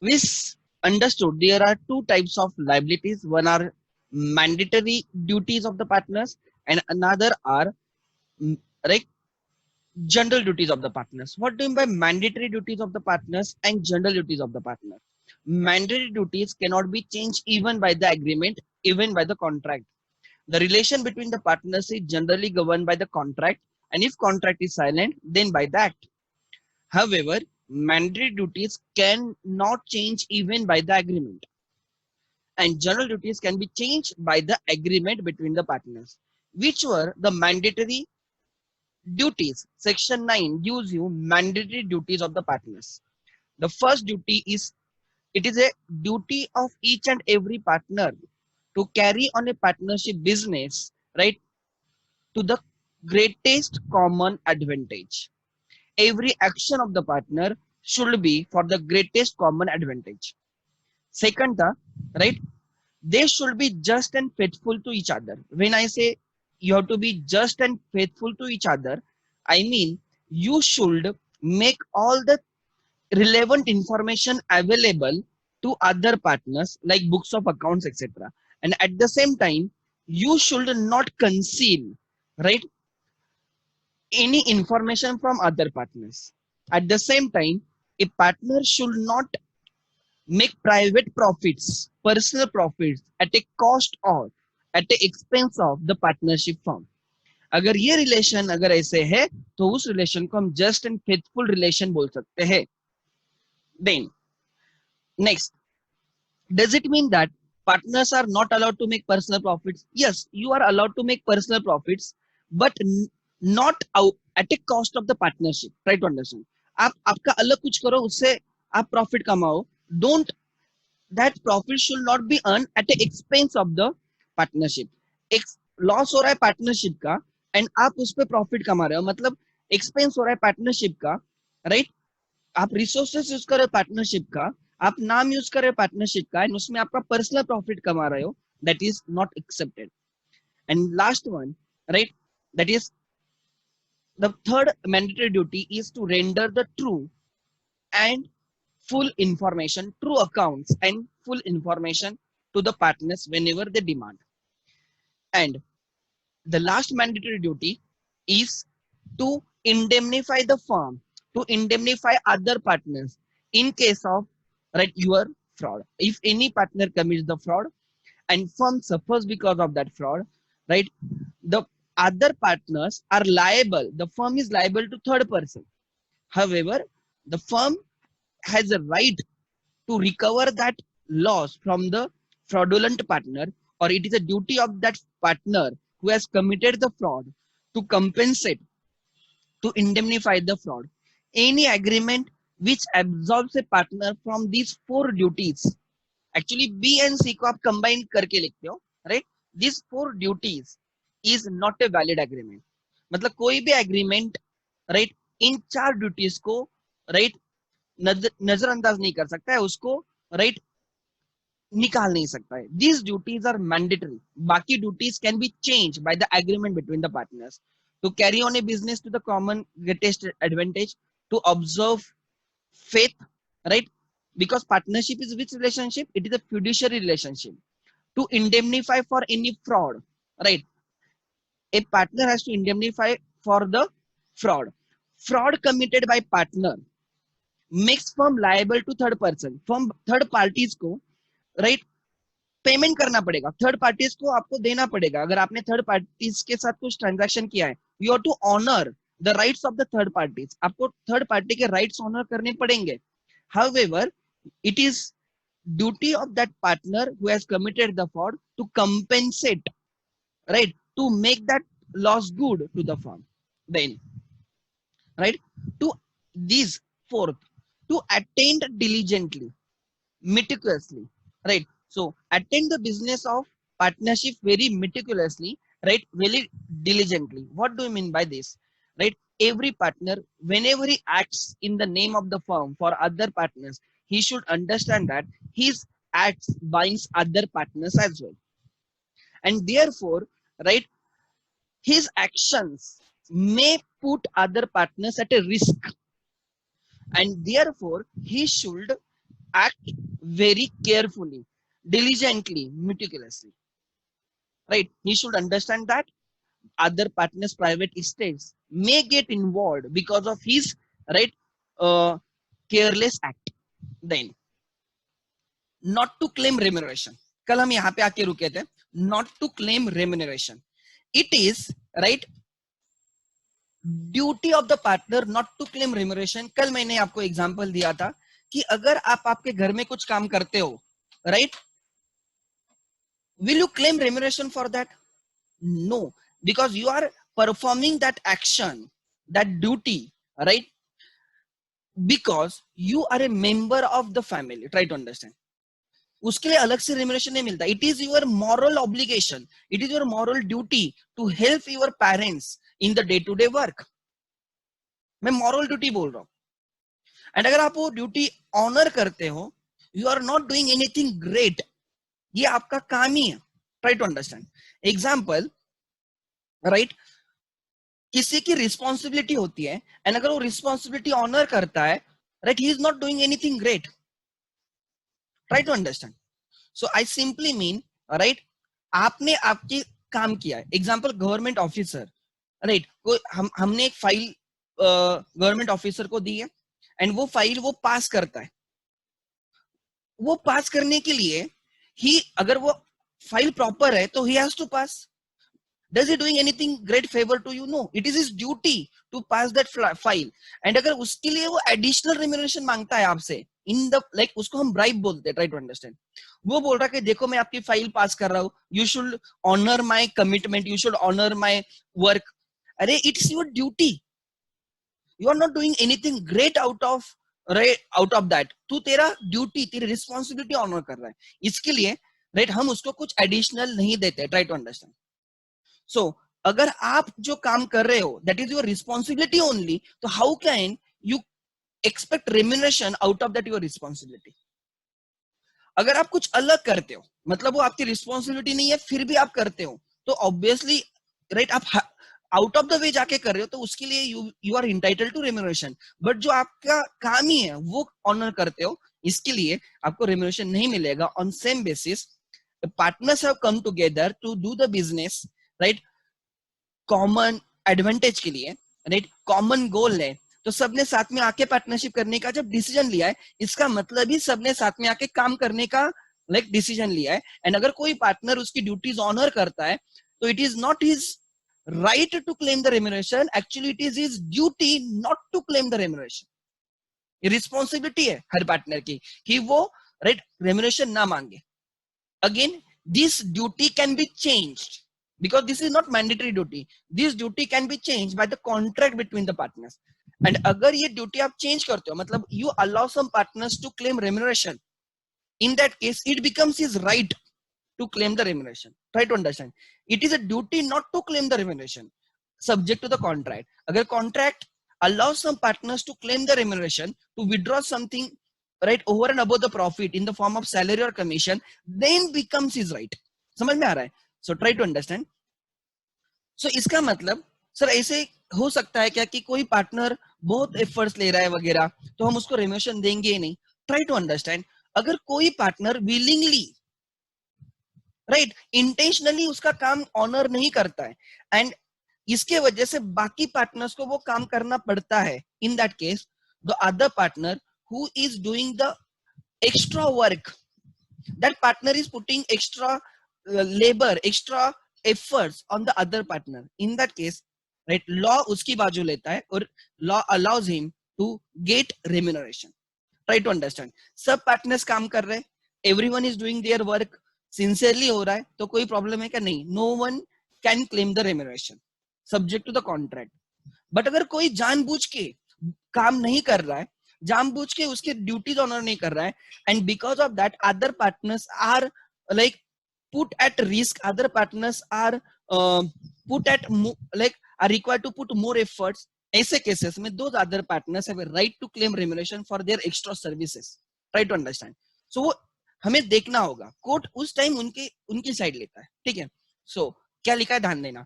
We understood there are two types of liabilities. One are mandatory duties of the partners, and another are mm, like general duties of the partners. What do you mean by mandatory duties of the partners and general duties of the partner? Mandatory duties cannot be changed even by the agreement, even by the contract. The relation between the partners is generally governed by the contract, and if contract is silent, then by the act. However, mandatory duties can not change even by the agreement, and general duties can be changed by the agreement between the partners. Which were the mandatory duties? Section 9 gives you mandatory duties of the partners. The first duty is, it is a duty of each and every partner to carry on a partnership business, right, to the greatest common advantage. Every action of the partner should be for the greatest common advantage. Second, right, they should be just and faithful to each other. When I say you have to be just and faithful to each other, I mean you should make all the relevant information available to other partners like books of accounts, etc. And at the same time, you should not conceal, right, any information from other partners. At the same time, a partner should not make private profits, personal profits at a cost or at the expense of the partnership firm. अगर ये relation अगर ऐसे है तो उस relation को हम just and faithful relation बोल सकते हैं. Then next, does it mean that partners are not allowed to make personal profits? Yes, you are allowed to make personal profits, but not out at a cost of the partnership. Try to understand. आप आपका अलग कुछ करो, उससे आप profit कमाओ. Don't, that profit should not be earned at the expense of the partnership. एक loss हो रहा है पार्टनरशिप का एंड आप उस पर प्रॉफिट कमा रहे हो, मतलब एक्सपेंस हो रहा है पार्टनरशिप का, राइट. आप रिसोर्सेस यूज कर रहे हो पार्टनरशिप का, आप नाम यूज कर रहे हो पार्टनरशिप का, एंड उसमें आपका पर्सनल प्रॉफिट कमा रहे हो. That is not accepted. And last one, right, that is the third mandatory duty is to render the true and full information, true accounts and full information to the partners whenever they demand. And the last mandatory duty is to indemnify the firm, to indemnify other partners in case of, right, your fraud. If any partner commits the fraud and firm suffers because of that fraud, right, the other partners are liable. The firm is liable to third person. However, the firm has a right to recover that loss from the fraudulent partner, or it is a duty of that partner who has committed the fraud to compensate, to indemnify the fraud. Any agreement which absolves a partner from these four duties, actually B and C को आप combine करके लिखते हो, right? These four duties is not a valid agreement. मतलब कोई भी agreement, right, इन चार duties को, right, नजरअंदाज नहीं कर सकता है, उसको, right, निकाल नहीं सकता है. These duties are mandatory. बाकी duties can be changed by the agreement between the partners. To carry on a business to the common greatest advantage, to observe faith, right? Because partnership is which relationship? It is a fiduciary relationship. To indemnify for any fraud, right? A partner has to indemnify for the fraud. Fraud committed by partner makes firm liable to third person. Firm third parties को, right, payment करना पड़ेगा. Third parties को आपको देना पड़ेगा. अगर आपने third parties के साथ कुछ ट्रांजैक्शन किया है, you have to honour the rights of the third parties. आपको थर्ड पार्टी के राइट्स ऑनर करने पड़ेंगे. However, it is duty of that partner who has committed the fraud to compensate, right, to make that loss good to the firm. Then, right, to these fourth, to attend diligently, meticulously, right. So attend the business of partnership very meticulously, right, very diligently. What do you mean by this? Right, every partner, whenever he acts in the name of the firm for other partners, he should understand that his acts binds other partners as well, and therefore, right, his actions may put other partners at a risk, and therefore he should act very carefully, diligently, meticulously, right? He should understand that other partners private estates may get involved because of his, right, uh, careless act. Then not to claim remuneration, कल हम यहाँ पे आके रुके थे, not to claim remuneration, it is, right, duty of the partner not to claim remuneration. कल मैंने आपको एग्जांपल दिया था कि अगर आप आपके घर में कुछ काम करते हो, right, will you claim remuneration for that? No, because you are performing that action, that duty, right, because you are a member of the family. Try to understand. उसके लिए अलग से रेम्यूनरेशन नहीं मिलता। It is your moral obligation, it is your moral duty to help your parents in the day to day work. मैं moral duty बोल रहा हूं। एंड अगर आप वो ड्यूटी ऑनर करते हो, you are not doing anything great, ये आपका काम ही है। Try to understand. Example, right, किसी की रिस्पॉन्सिबिलिटी होती है एंड अगर वो रिस्पॉन्सिबिलिटी ऑनर करता है, right, he is not doing anything great. Try to understand. So I simply mean, right, आपने आपके काम किया है। एग्जाम्पल, गवर्नमेंट ऑफिसर, राइट, हमने एक फाइल गवर्नमेंट ऑफिसर को दी है एंड वो फाइल वो पास करता है। वो पास करने के लिए ही, अगर वो फाइल प्रॉपर है तो he has to pass. Does he doing anything great favor to you? No, it is his duty to pass that file. And अगर उसके लिए वो additional remuneration मांगता है आपसे, in the like, उसको हम bribe बोलते हैं। Try to understand. वो बोल रहा है कि देखो मैं आपकी फाइल पास कर रहा हूँ, you should honor my commitment, you should honor my work. अरे it's your duty. You are not doing anything great out of, right, out of that. तू तेरा ड्यूटी, तेरी रिस्पॉन्सिबिलिटी ऑनर कर रहा है, इसके लिए, राइट, हम उसको कुछ एडिशनल नहीं देते। Try to understand. सो अगर आप जो काम कर रहे हो that is your responsibility only, तो how can you expect remuneration out of that your responsibility? अगर आप कुछ अलग करते हो, मतलब वो आपकी रिस्पॉन्सिबिलिटी नहीं है फिर भी आप करते हो, तो ऑब्वियसली, राइट, आप आउट ऑफ द वे जाके कर रहे हो, तो उसके लिए you are entitled to remuneration. But जो आपका काम ही है वो ऑनर करते हो, इसके लिए आपको रेम्यूनरेशन नहीं मिलेगा। On same basis, partners have come together to do the business, right, common advantage के लिए, राइट, कॉमन गोल है, तो सबने साथ में आके पार्टनरशिप करने का जब डिसीजन लिया है, इसका मतलब ही सबने साथ में आके काम करने का, लाइक, डिसीजन लिया है। एंड अगर कोई पार्टनर उसकी ड्यूटीज ऑनर करता है, तो it is not his right to claim the remuneration, actually it is his duty not to claim the remuneration. ये रिस्पॉन्सिबिलिटी है हर पार्टनर की कि वो, राइट, रेम्यूनरेशन ना मांगे। Again, this duty can be changed because this is not mandatory duty. This duty can be changed by the contract between the partners. And अगर ये duty आप चेंज करते हो, मतलब you allow some partners to claim remuneration, in that case it becomes his right to claim the remuneration. Try to understand. It is a duty not to claim the remuneration, subject to the contract. अगर contract allows some partners to claim the remuneration, to withdraw something, right, over and above the profit in the form of salary or commission, then becomes his right. समझ में आ रहा है? So try to understand. So इसका मतलब, sir ऐसे हो सकता है क्या कि कोई पार्टनर बहुत एफर्ट्स ले रहा है वगैरह, तो हम उसको रेम्यूनरेशन देंगे ही नहीं? Try to understand. अगर कोई पार्टनर विलिंगली, राइट, इंटेंशनली उसका काम ऑनर नहीं करता है एंड इसके वजह से बाकी पार्टनर्स को वो काम करना पड़ता है, in that case the other partner who is doing the extra work, that partner is putting extra labour, extra efforts on the other partner. In that case, right, law उसकी बाजू लेता है और law allows him to get remuneration. Try to understand. सब partners काम कर रहे हैं, everyone is doing their work, sincerely हो रहा है, तो कोई प्रॉब्लम है क्या? नहीं। No one can claim the remuneration, subject to the contract. But अगर कोई जानबूझ के काम नहीं कर रहा है, जानबूझ के उसके ड्यूटीज ऑनर नहीं कर रहा है, and because of that other partners are, like, put at risk, other partners are put at, like, are required to put more efforts, ऐसे केसेस में those other partners have a right to claim remuneration for their extra services. Try to understand. So वो हमें देखना होगा, court उस time उनकी side लेता है, ठीक है? सो क्या लिखा है, ध्यान देना।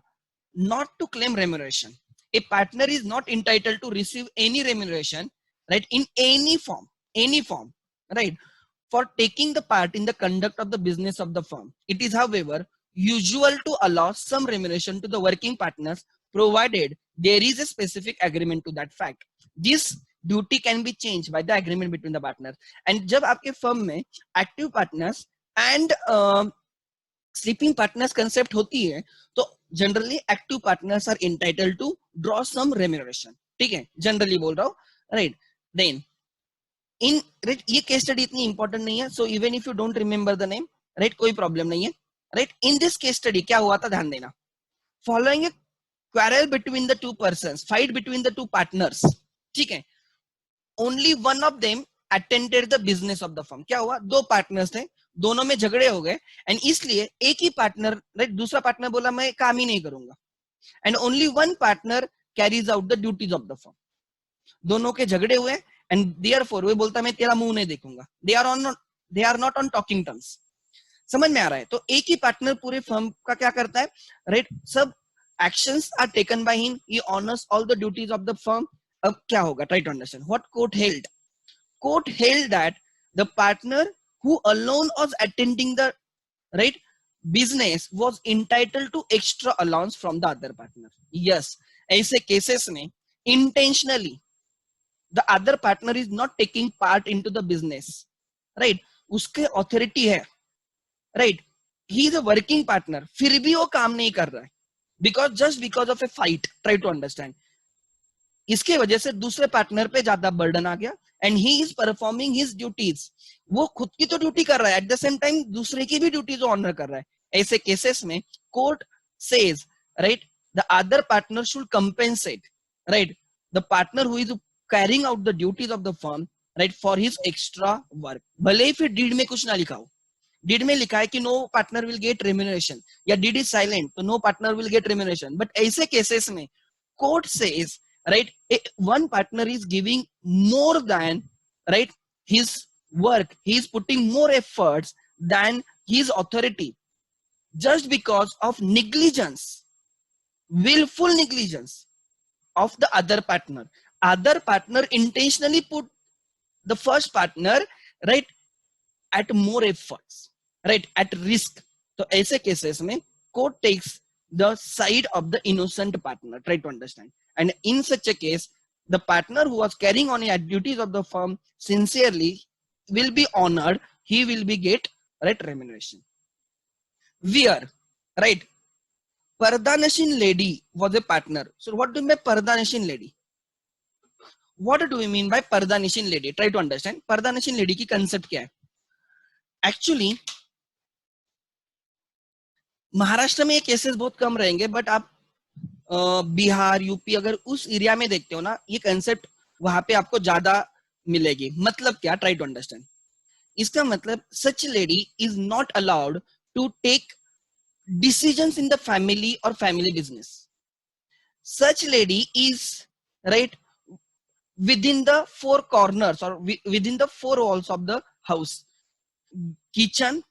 Not to claim remuneration, a partner is not entitled to receive any remuneration, right, in any form, right, for taking the part in the conduct of the business of the firm. It is, however, usual to allow some remuneration to the working partners provided there is a specific agreement to that fact. This duty can be changed by the agreement between the partners. And जब आपके firm में active partners and sleeping partners concept होती है, तो generally active partners are entitled to draw some remuneration. ठीक है, generally बोल रहा हूँ, right? Then इन ये केस स्टडी इतनी इंपॉर्टेंट नहीं है, so even if you don't remember the name, right, कोई प्रॉब्लम नहीं है, right. In this case study क्या हुआ था, ध्यान देना. Following A quarrel between the two persons, fight between the two partners, ठीक है, only one of them attended the business of the firm. क्या हुआ, दो पार्टनर्स थे, दोनों में झगड़े हो गए, एंड इसलिए एक ही पार्टनर, राइट, दूसरा पार्टनर बोला मैं काम ही नहीं करूंगा, and only one partner carries out the duties of the firm. दोनों के झगड़े हुए, एंड देयरफॉर वो बोलता मैं तेरा मुंह नहीं देखूंगा. They are not on talking terms. समझ में आ रहा है? तो एक ही पार्टनर पूरे फर्म का क्या करता है, राइट, सब actions are taken by him, he honours all the duties of the firm. अब क्या होगा, try to understand what court held. Court held that the partner who alone was attending the, right, business was entitled to extra allowance from the other partner. Yes, ऐसे cases में intentionally the other partner is not taking part into the business, right, उसके authority है, right, he is a working partner, फिर भी वो काम नहीं कर रहा है, just because of a fight. Try to understand. इसके वजह से दूसरे पार्टनर पे ज्यादा बर्डन आ गया, and he is performing his duties. वो खुद की तो ड्यूटी कर रहा है, at the same time दूसरे की भी ड्यूटीज ऑनर कर रहा है. ऐसे केसेस में court says, right, the other partner should compensate, right, the partner who is carrying out the duties of the firm, right, for his extra work. भले ही फिर डीड में कुछ ना लिखा हो, डीड में लिखा है कि no partner will get remuneration, या डीड इज साइलेंट तो no partner will get remuneration, but ऐसे केसेस में court says, right, one partner is giving more than, right, his work, he is putting more efforts than his authority, just because of negligence, willful negligence of the other partner. Other partner intentionally put the first partner, right, at more efforts, right, at risk. So ऐसे cases में court takes the side of the innocent partner. Try to understand. And in such a case, the partner who was carrying on the duties of the firm sincerely will be honored. He will be get, right, remuneration. Where, right, Pardanashin lady was a partner. So what do you mean by Pardanashin lady? What do we mean by Pardanashin lady? Try to understand. Pardanashin lady की concept क्या है? Actually, Maharashtra में ये cases बहुत कम रहेंगे, but आप Bihar, UP, अगर उस एरिया में देखते हो ना, ये कंसेप्ट वहां पे आपको ज्यादा मिलेगी. मतलब क्या? Try to understand. इसका मतलब such lady is not allowed to take decisions in the family or family business. Such lady is, right, within the four corners or within the four walls of the house. Kitchen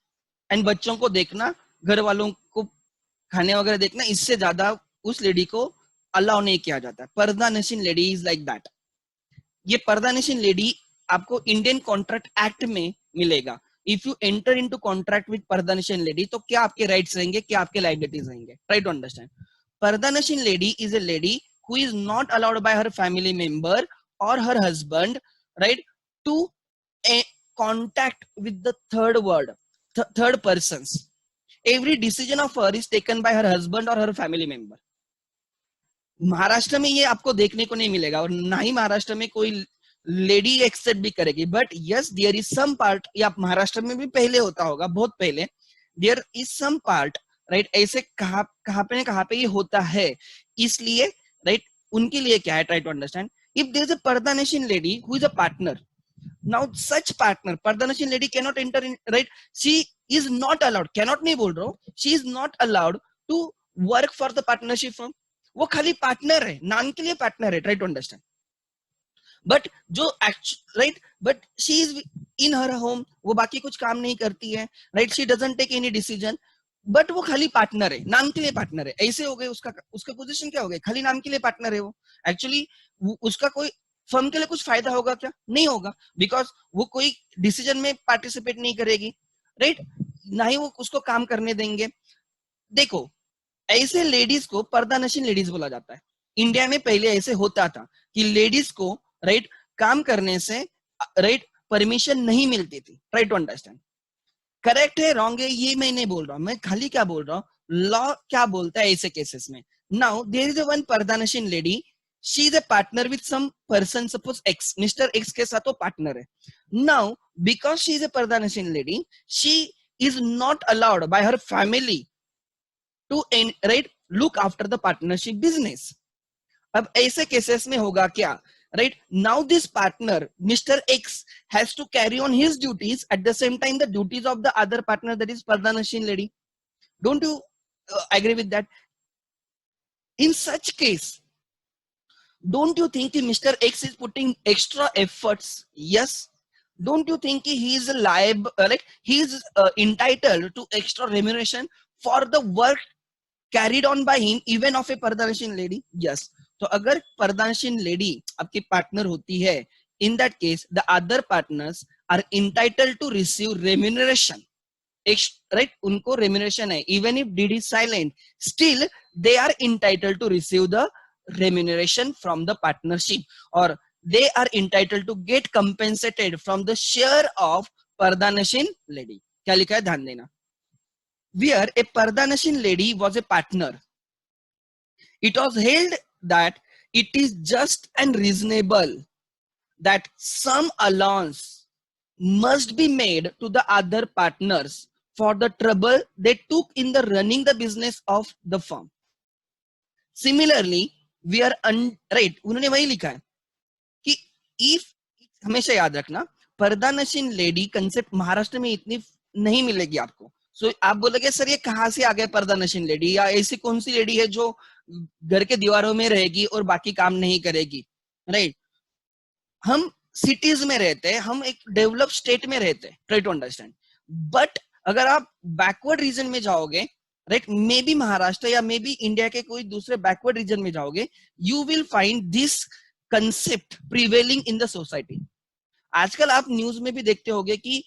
and बच्चों को देखना, घर वालों को खाने वगैरह देखना, इससे ज्यादा उस लेडी को अलाउ नहीं किया जाता. Pardanashin lady is like that. ये पर्दानशीन लेडी आपको इंडियन कॉन्ट्रैक्ट एक्ट में मिलेगा. If you enter into contract with pardanashin lady, तो क्या आपके राइट्स रहेंगे, क्या आपके लायबिलिटीज रहेंगे. Try to understand. Pardanashin lady is a lady who is not allowed by her family member और her husband, right, to contact with the third persons. Every decision of her is taken by her husband or her family member. Maharashtra में ये आपको देखने को नहीं मिलेगा, और ना ही महाराष्ट्र में कोई लेडी एक्सेप्ट भी करेगी. But yes, there is some part, या महाराष्ट्र में भी पहले होता होगा, बहुत पहले, there is some part, right, ऐसे कहां पे ये होता है. इसलिए, राइट, उनके लिए क्या है, try to understand. If there is a pardanashin lady who is a partner, now such partner, pardanashin lady cannot enter in, right, she is not allowed, cannot नहीं बोल रहा हूँ, she is not allowed to work for the partnership firm. वो खाली partner है, नाम के लिए पार्टनर है. Try to understand. बट जो right, but she is in her home, वो बाकी कुछ काम नहीं करती है, right, she doesn't take any decision, but वो खाली पार्टनर है, नाम के लिए पार्टनर है. ऐसे हो गए, उसका पोजीशन क्या हो गया, खाली नाम के लिए पार्टनर है वो. एक्चुअली उसका कोई फर्म के लिए कुछ फायदा होगा क्या? नहीं होगा, बिकॉज वो कोई डिसीजन में पार्टिसिपेट नहीं करेगी, राइट? ना ही वो उसको काम करने देंगे। देखो, ऐसे लेडीज को पर्दानशीन लेडीज बोला जाता है। इंडिया में पहले ऐसे होता था कि लेडीज को, राइट, काम करने से, राइट, परमिशन नहीं मिलती थी। ट्राई टू अंडरस्टैंड, करेक्ट है रॉन्ग है ये मैं नहीं बोल रहा हूं, मैं खाली क्या बोल रहा हूं, लॉ क्या बोलता है ऐसे केसेस में। Now there is one pardanashin lady, she is a partner with some person, suppose X, mister X के साथ वो पार्टनर है। Now because she is a pardanashin lady, she is not allowed by her family to, right, look after the partnership business. अब ऐसे cases में होगा क्या, right? Now this partner mister X has to carry on his duties at the same time the duties of the other partner, that is pardanashin lady. Don't you agree with that? In such case, don't you think Mr. X is putting extra efforts? Yes. Don't you think he is liable, like he is entitled to extra remuneration for the work carried on by him, even of a पर्दानशीन lady? Yes. तो अगर पर्दानशीन lady आपकी partner होती है, in that case the other partners are entitled to receive remuneration, right? उनको remuneration है, even if deed is silent, still they are entitled to receive the remuneration from the partnership, or they are entitled to get compensated from the share of पर्दानशीन lady. क्या लिखा है ध्यान देना, where a पर्दानशीन lady was a partner, it was held that it is just and reasonable that some allowance must be made to the other partners for the trouble they took in the running the business of the firm. Similarly, we are right, उन्होंने वही लिखा है कि if, हमेशा याद रखना, पर्दानशीन lady concept Maharashtra में इतनी नहीं मिलेगी आपको। सो आप बोलोगे सर ये कहाँ से आ गया पर्दानशीन लेडी, या ऐसी कौन सी लेडी है जो घर के दीवारों में रहेगी और बाकी काम नहीं करेगी, राइट? हम सिटीज में रहते हैं, हम एक डेवलप स्टेट में रहते हैं, ट्राई टू अंडरस्टैंड। बट अगर आप बैकवर्ड रीजन में जाओगे, राइट, मे बी महाराष्ट्र या मे बी इंडिया के कोई दूसरे बैकवर्ड रीजन में जाओगे, you will find this concept prevailing in the society. आजकल आप न्यूज में भी देखते होंगे कि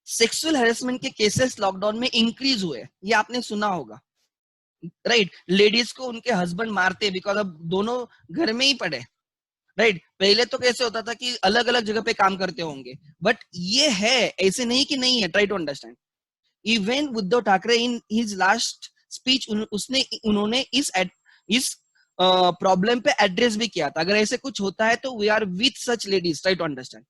सेक्सुअल हैरेसमेंट के केसेस लॉकडाउन में इंक्रीज हुए, ये आपने सुना होगा, राइट? लेडीज को उनके हस्बैंड मारते बिकॉज अब दोनों घर में ही पड़े, राइट? पहले तो कैसे होता था कि अलग अलग जगह पे काम करते होंगे, बट ये है, ऐसे नहीं कि नहीं है। Try to understand, even Uddhav Thackeray in his last speech उन्होंने इस प्रॉब्लम पे एड्रेस भी किया था। अगर ऐसे कुछ होता है तो we are with such ladies, try to understand.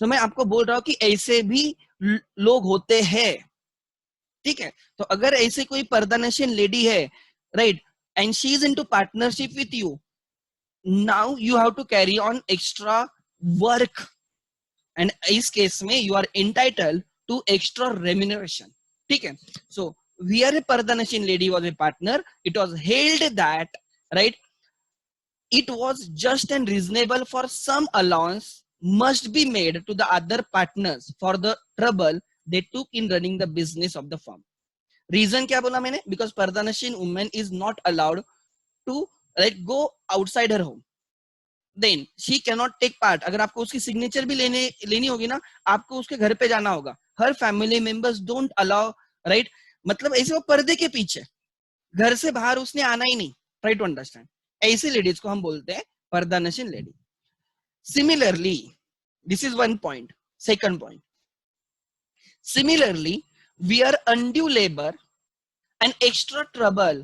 तो मैं आपको बोल रहा हूं कि ऐसे भी लोग होते हैं, ठीक है? तो अगर ऐसे कोई पर्दानशीन लेडी है, right, and she is into partnership with you, now you have to carry on extra work, and इस केस में you are entitled to extra remuneration, ठीक है? So where a पर्दानशीन lady was a partner, it was held that, right, it was just and reasonable for some allowance must be made to the other partners for the trouble they took in running the business of the firm. Reason क्या बोला मैंने? Because पर्दानशीन woman is not allowed to, right, go outside her home, then she cannot take part. अगर आपको उसकी signature भी लेनी होगी ना, आपको उसके घर पे जाना होगा। Her family members don't allow, right? मतलब ऐसे वो पर्दे के पीछे, घर से बाहर उसने आना ही नहीं। ट्राई टू अंडरस्टैंड, ऐसे लेडीज को हम बोलते हैं pardanashin lady. Similarly, this is one point. Second point, similarly where undue labor and extra trouble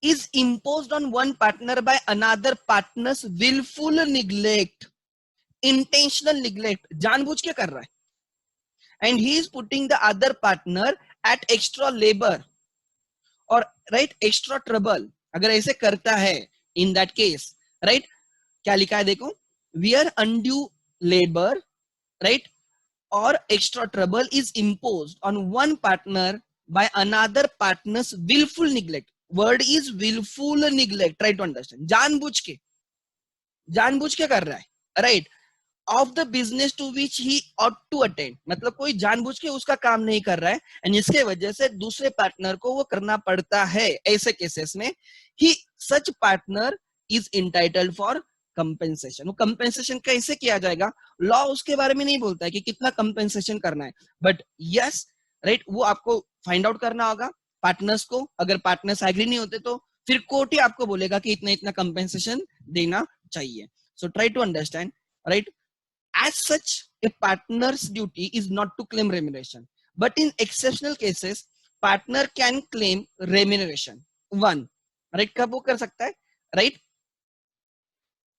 is imposed on one partner by another partner's willful neglect, intentional neglect, जानबूझ के कर रहा है, and he is putting the other partner at extra labor or, right, extra trouble, अगर ऐसे करता है, in that case, right, क्या लिखा है देखो, where undue labor, right, or extra trouble is imposed on one partner by another partner's willful neglect. Word is willful neglect. Try to understand. जानबूझ के कर रहा है, right, of the business to which he ought to attend. मतलब कोई जानबूझ के उसका काम नहीं कर रहा है, and इसके वजह से दूसरे पार्टनर को वो करना पड़ता है। ऐसे केसेस में ही, such partner is entitled for compensation. वो compensation कैसे किया जाएगा, लॉ उसके बारे में नहीं बोलता है कि कितना compensation करना है, but yes, right, वो आपको फाइंड आउट करना होगा पार्टनर्स को. अगर पार्टनर्स एग्री नहीं होते तो फिर कोर्ट ही आपको बोलेगा कि इतना इतना कंपेंसेशन देना चाहिए. So try to understand, right. As such, a partner's duty is not to claim remuneration, but in exceptional cases, partner can claim remuneration. One, right? कब वो कर सकता है, right?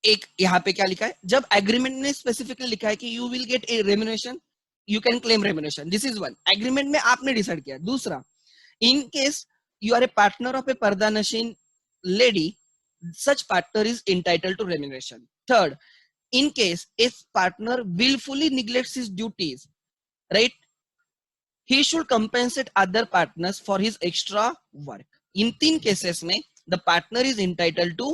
एक यहाँ पे क्या लिखा है, जब एग्रीमेंट ने स्पेसिफिकली लिखा है कि you will get A remuneration, you can claim remuneration. This is one, agreement में आपने डिसाइड किया. दूसरा, in case you are a partner of a pardanasheen lady, such partner is entitled to remuneration. Third, in case a partner willfully neglects his duties, right, he should compensate other partners for his extra work. In 3 cases mein the partner is entitled to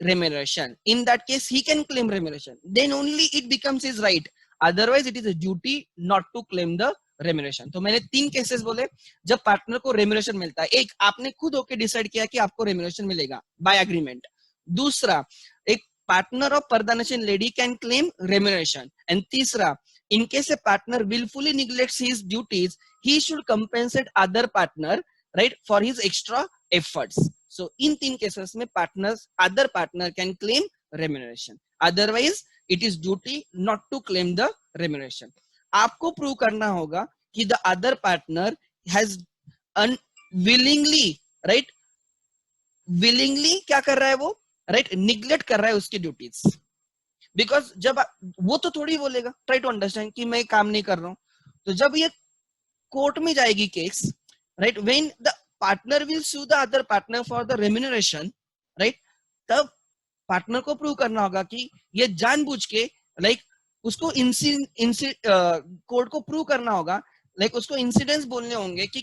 remuneration. In that case he can claim remuneration, then only it becomes his right, otherwise it is a duty not to claim the remuneration. तो मैंने 3 cases बोले जब partner को remuneration मिलता है. एक, आपने खुद होके डिसाइड किया कि आपको रेम्यूनरेशन मिलेगा बाय एग्रीमेंट. दूसरा, एक partner of pardanashin lady can claim remuneration. And तीसरा, in case a partner willfully neglects his duties, he should compensate other partner, right, for his extra efforts. So in 3 cases में partners, other partner can claim remuneration, otherwise it is duty not to claim the remuneration. आपको prove करना होगा कि the other partner has unwillingly, right, willingly क्या कर रहा है वो, right, neglect कर रहा है उसकी ड्यूटीज. बिकॉज जब वो तो थोड़ी बोलेगा, ट्राई टू अंडरस्टैंड, कि मैं काम नहीं कर रहा हूं. तो जब ये कोर्ट में जाएगी case, right, when the partner will sue the other partner for the remuneration, right, तब पार्टनर को प्रूव करना होगा कि ये जानबूझ के, लाइक, उसको कोर्ट को प्रूव करना होगा, लाइक उसको इंसिडेंट्स बोलने होंगे कि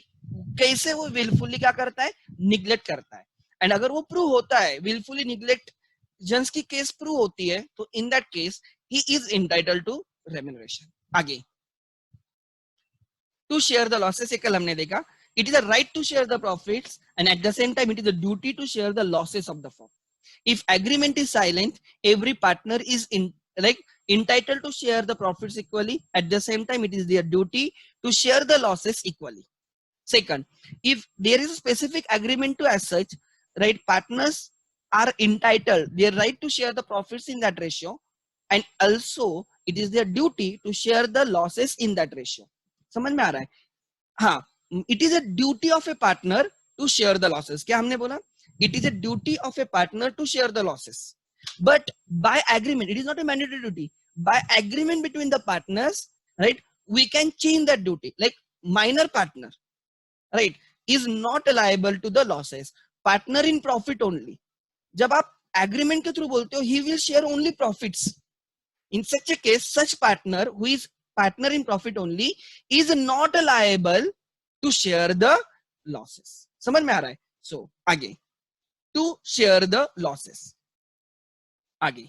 कैसे वो विलफुली क्या करता है, निग्लेक्ट करता है. एंड अगर वो प्रूव होता है, विलफुली निग्लेक्ट जंस की केस प्रूव होती है, तो in that case he is entitled to remuneration. आगे, टू शेयर द लॉसेस, ये कल हमने देखा. It is a right to share the profits and at the same time it is a duty to share the losses of the firm. If agreement is silent, every partner is entitled to share the profits equally. At the same time, it is their duty to share the losses equally. Second, if there is a specific agreement to as such, right, partners are entitled, their right to share the profits in that ratio, and also it is their duty to share the losses in that ratio. समझ में आ रहा है? हाँ, it is a duty of a partner to share the losses. क्या हमने बोला? It is a duty of a partner to share the losses, but by agreement, it is not a mandatory duty. By agreement between the partners, right, we can change that duty. Like minor partner, right, is not liable to the losses. Partner in profit only. जब आप agreement के through बोलते हो, he will share only profits. In such a case, such partner who is partner in profit only is not liable to share the losses. समझ में आ रहा है? So आगे, to share the losses. आगे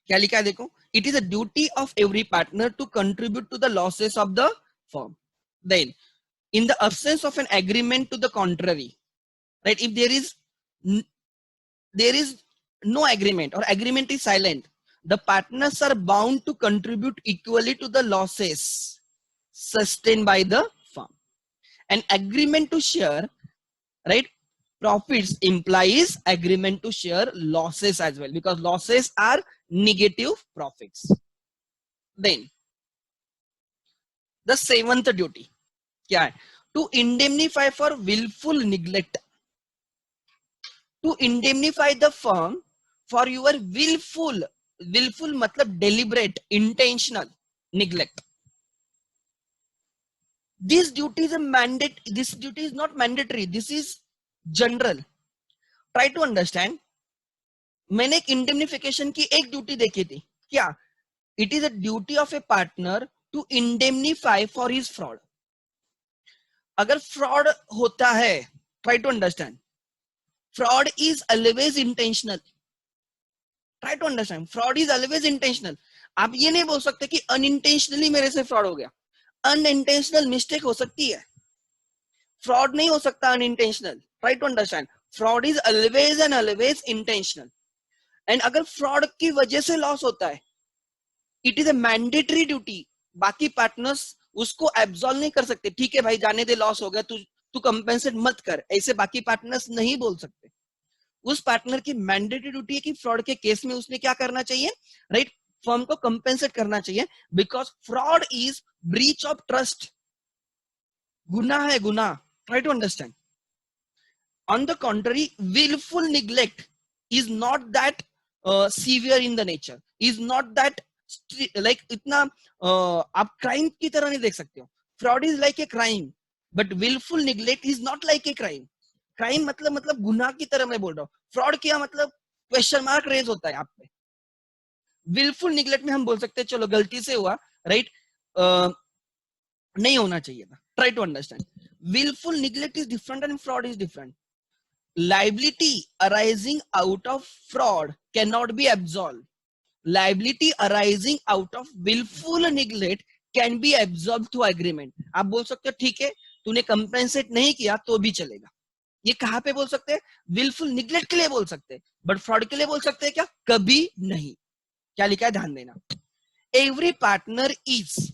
क्या लिखा है देखो, it is a duty of every partner to contribute to the losses of the firm. Then in the absence of an agreement to the contrary, right, if there is no agreement or agreement is silent, the partners are bound to contribute equally to the losses sustained by the firm. An agreement to share, right, profits implies agreement to share losses as well, because losses are negative profits. Then the 7th duty क्या है? To indemnify for willful neglect. To indemnify the firm for your willful मतलब deliberate, intentional neglect. This duty is a mandate. This duty is not mandatory. This is general. Try to understand. मैंने एक indemnification की एक duty देखी थी. क्या? It is a duty of a partner to indemnify for his fraud. अगर fraud होता है, try to understand, fraud is always intentional. Try to understand, fraud is always intentional. आप ये नहीं बोल सकते कि अनइंटेंशनली मेरे से फ्रॉड हो गया. अनइंटेंशनल मिस्टेक हो सकती है, फ्रॉड नहीं हो सकता unintentional. Try to understand, fraud is always and always intentional. And अगर फ्रॉड की वजह से लॉस होता है, it is a mandatory duty, बाकी पार्टनर्स उसको एब्सॉल्व नहीं कर सकते, ठीक है भाई जाने दे, लॉस हो गया, तू तू कंपेंसेट मत कर, ऐसे बाकी पार्टनर्स नहीं बोल सकते। उस पार्टनर की मैंडेटरी ड्यूटी है कि फ्रॉड के केस में उसने क्या करना चाहिए, राइट, फर्म को कंपेंसेट करना चाहिए, because fraud is breach of trust, गुनाह है, गुनाह। Try to understand. On the contrary, willful neglect is not that severe in the nature, is not that like इतना आप क्राइम की तरह नहीं देख सकते हो। Fraud is like a crime, but wilful neglect is not like a crime. Crime मतलब गुनाह की तरह मैं बोल रहा हूँ, फ्रॉड किया मतलब क्वेश्चन मार्क रेज होता है आप पे। विलफुल निग्लेक्ट में हम बोल सकते हैं चलो गलती से हुआ, राइट, नहीं होना चाहिए था। Try to understand, wilful neglect is different and fraud is different. Liability arising out of fraud cannot be absolved. Liability arising out of willful neglect can be absolved through agreement. आप बोल सकते हो ठीक है तूने कंपेंसेट नहीं किया तो भी चलेगा। ये कहां पे बोल सकते हैं? विलफुल निग्लेक्ट के लिए बोल सकते हैं, बट फ्रॉड के लिए बोल सकते हैं क्या? कभी नहीं। क्या लिखा है ध्यान देना, every partner is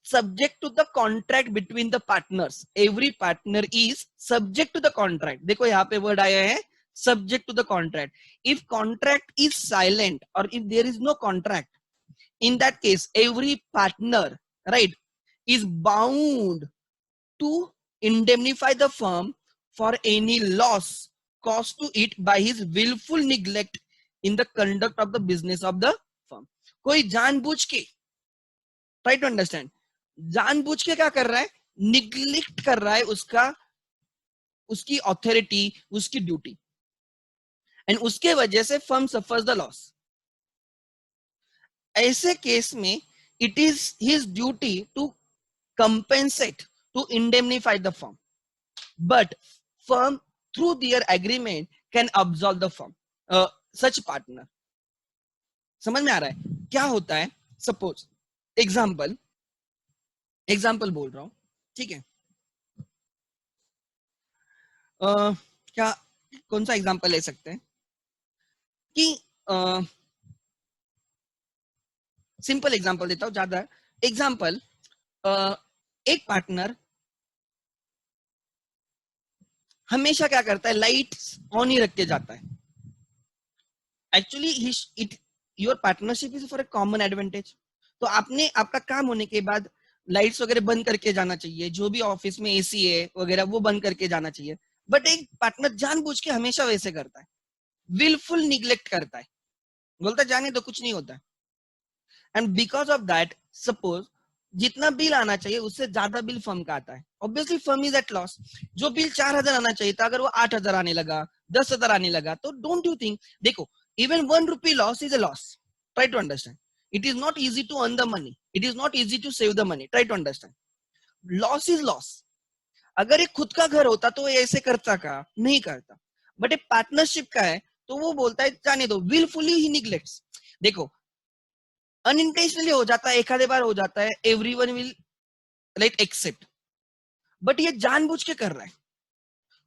subject to the contract between the partners. Every partner is subject to the contract. देखो यहाँ पे word आया है subject to the contract. If contract is silent or if there is no contract, in that case every partner, right, is bound to indemnify the firm for any loss caused to it by his willful neglect in the conduct of the business of the firm. कोई जानबूझ के, try to understand, जानबूझ के क्या कर रहा है? Neglect कर रहा है उसका, उसकी ऑथोरिटी, उसकी ड्यूटी, एंड उसके वजह से फर्म सफर्स द लॉस। ऐसे केस में it is his duty to compensate, to indemnify the firm, but firm through their agreement can absolve the firm such partner. समझ में आ रहा है क्या होता है? सपोज एग्जाम्पल बोल रहा हूं, ठीक है, क्या कौन सा एग्जाम्पल ले सकते हैं कि सिंपल एग्जाम्पल देता हूं, ज्यादा एग्जाम्पल, एक पार्टनर हमेशा क्या करता है, लाइट ऑन ही रख के जाता है। Actually it your partnership is for a common advantage. तो आपने आपका काम होने के बाद लाइट्स वगैरह बंद करके जाना चाहिए, जो भी ऑफिस में एसी है वगैरह वो बंद करके जाना चाहिए, बट एक पार्टनर जानबूझ के हमेशा वैसे करता है, विलफुल निग्लेक्ट करता है, बोलता जाने तो कुछ नहीं होता। And because of that suppose जितना बिल आना चाहिए उससे ज्यादा बिल फर्म का आता है, obviously firm is at loss. जो बिल 4,000 आना चाहिए था अगर वो 8,000 आने लगा, 10,000 आने लगा, तो डोंट यू थिंक, देखो even 1 rupee loss is a loss. Try to understand, it is not easy to earn the money, it is not easy to save the money. Try to understand, loss is loss. अगर एक खुद का घर होता तो वो ऐसे करता का नहीं करता, बट एक पार्टनरशिप का है तो वो बोलता है जाने दो, विलफुली ही निग्लेक्ट्स। देखो अनइंटेंशनली हो जाता है, एक आधे बार हो जाता है, everyone will like accept, but ये जानबूझ के कर रहा है।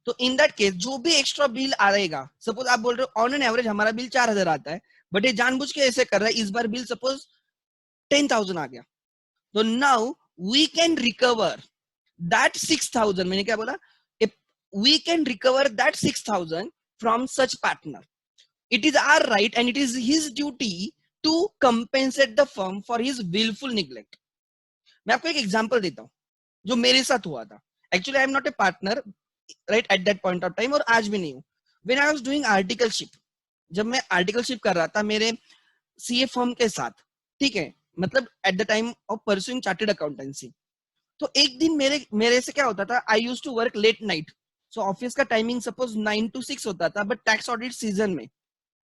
तो इन दैट केस जो भी एक्स्ट्रा बिल आएगा, सपोज आप बोल रहे हो ऑन एन एवरेज हमारा बिल 4,000 आता है, बट ये जानबूझ के ऐसे कर रहा है, इस बार बिल सपोज 10,000 आ गया, तो now we can recover that 6,000, मैंने क्या बोला, we can recover that 6,000 from such partner. It is our right and it is his duty to compensate the firm for his willful neglect. मैं आपको एक example देता हूं जो मेरे साथ हुआ था। Actually I am not a partner right at that point of time, और आज भी नहीं हूं। When I was doing articleship, जब मैं आर्टिकलशिप कर रहा था मेरे सीए फर्म के साथ, ठीक है, मतलब at the time of pursuing chartered accountancy, तो एक दिन मेरे से क्या होता था, I used to work late night. So office का टाइमिंग सपोज 9 to 6 होता था, बट टैक्स ऑडिट सीजन में,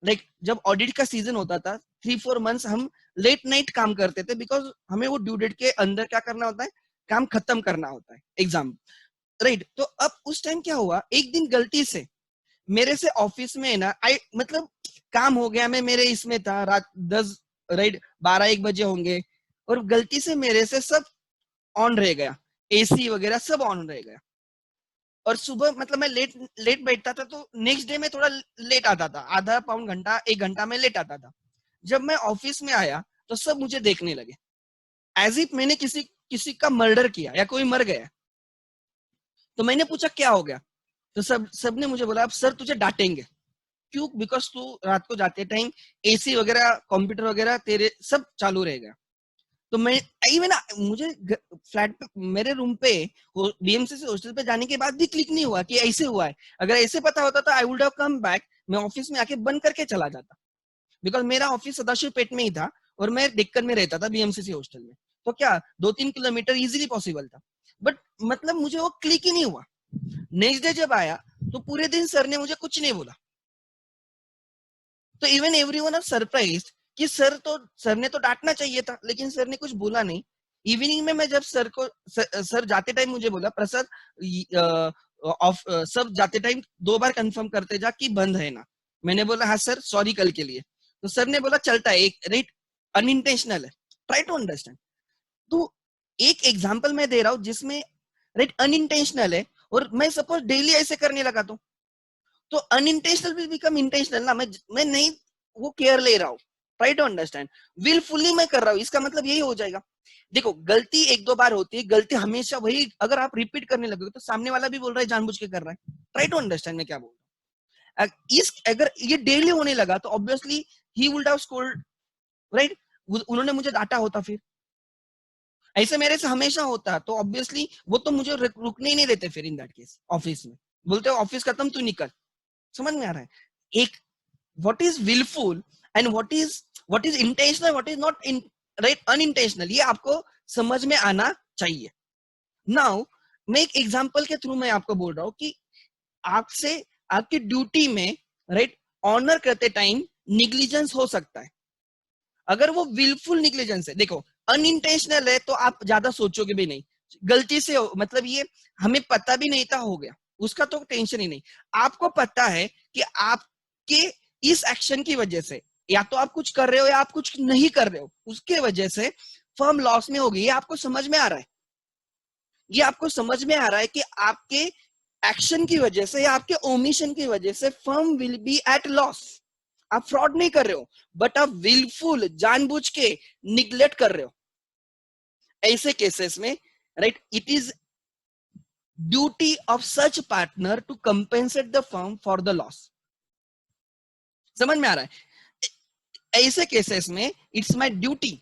लाइक जब ऑडिट का सीजन होता था 3-4 मंथ्स हम लेट नाइट काम करते थे, बिकॉज हमें वो ड्यू डेट के अंदर क्या करना होता है, काम खत्म करना होता है, एग्जाम, राइट। तो अब उस टाइम क्या हुआ, एक दिन गलती से मेरे से ऑफिस में ना आई मतलब काम हो गया, मैं मेरे इसमें था, रात 10 राइट 12-1 बजे होंगे, और गलती से मेरे से सब ऑन रह गया, एसी वगैरह सब ऑन रह गया। और सुबह मतलब मैं लेट लेट बैठता था, तो नेक्स्ट डे में थोड़ा लेट आता था, आधा पौन घंटा 1 घंटा में लेट आता था। जब मैं ऑफिस में आया तो सब मुझे देखने लगे, एज इफ मैंने किसी किसी का मर्डर किया या कोई मर गया। तो मैंने पूछा क्या हो गया, तो सबने मुझे बोला अब सर तुझे डांटेंगे। क्यों? बिकॉज तू रात को जाते टाइम एसी वगैरह कंप्यूटर वगैरह तेरे सब चालू रहेगा। तो मैं इवन मुझे फ्लैट पे मेरे रूम पे बीएमसी से हॉस्टल पे जाने के बाद भी क्लिक नहीं हुआ कि ऐसे हुआ है। अगर ऐसे पता होता तो I would have come back, मैं ऑफिस में आके बंद करके चला जाता, बिकॉज मेरा ऑफिस सदाशिव पेट में ही था और मैं डेक्कन में रहता था बीएमसीसी हॉस्टल में। तो क्या 2-3 किलोमीटर इजीली पॉसिबल था, बट मतलब मुझे वो क्लिक ही नहीं हुआ। नेक्स्ट डे जब आया तो पूरे दिन सर ने मुझे कुछ नहीं बोला। तो इवन एवरीवन आर सरप्राइज्ड कि सर ने तो डांटना चाहिए था, लेकिन सर ने कुछ बोला नहीं। इवनिंग में मैं जब सर जाते टाइम मुझे बोला प्रसाद ऑफ सब जाते टाइम 2 बार कंफर्म करते जा कि बंद है ना। मैंने बोला हाँ सर, सॉरी कल के लिए। तो सर ने बोला चलता है, एक राइट अनइंटेंशनल है, ट्राई टू अंडरस्टैंड। तो एक एग्जांपल मैं दे रहा हूं जिसमें राइट अनइंटेंशनल है, और मैं सपोज डेली ऐसे करने लगा तो अनइंटेंशनल विल बिकम इंटेंशनल ना। मैं नहीं वो केयर ले रहा हूँ, ट्राई टू अंडरस्टैंड। विलफुली मैं कर रहा हूँ, इसका मतलब यही हो जाएगा। देखो गलती 1-2 बार होती है, गलती हमेशा वही अगर आप रिपीट करने लगोगे तो सामने वाला भी बोल रहा है जानबूझ के कर रहा है। ट्राई टू अंडरस्टैंड मैं क्या बोल रहा हूँ। इस अगर ये डेली होने लगा तो obviously he would have scold, right. उन्होंने मुझे डांटा होता, फिर ऐसे मेरे से हमेशा होता, तो ऑब्वियसली वो तो मुझे रुकने ही नहीं देते फिर इन दैट केस ऑफिस में। बोलते ऑफिस खत्म तू निकल। समझ में आ रहा है एक what is willful and what is intentional, what is not in right unintentional, ये आपको समझ में आना चाहिए। नाउ मैं एक एग्जांपल के थ्रू मैं आपको बोल रहा हूँ कि आपसे आपकी ड्यूटी में राइट ऑनर करते टाइम निग्लिजेंस हो सकता है। अगर वो विलफुल निग्लिजेंस है, देखो अनइंटेंशनल है तो आप ज्यादा सोचोगे भी नहीं, गलती से हो मतलब ये हमें पता भी नहीं था हो गया, उसका तो टेंशन ही नहीं। आपको पता है कि आपके इस एक्शन की वजह से या तो आप कुछ कर रहे हो या आप कुछ नहीं कर रहे हो, उसके वजह से फर्म लॉस में होगी, ये आपको समझ में आ रहा है। ये आपको समझ में आ रहा है कि आपके एक्शन की वजह से या आपके ओमिशन की वजह से firm will be at loss. आप फ्रॉड नहीं कर रहे हो, बट आप विलफुल जानबूझ के निग्लेक्ट कर रहे हो। ऐसे केसेस में right it is duty of such partner to compensate the firm for the loss. समझ में आ रहा है? ऐसे केसेस में इट्स माय ड्यूटी,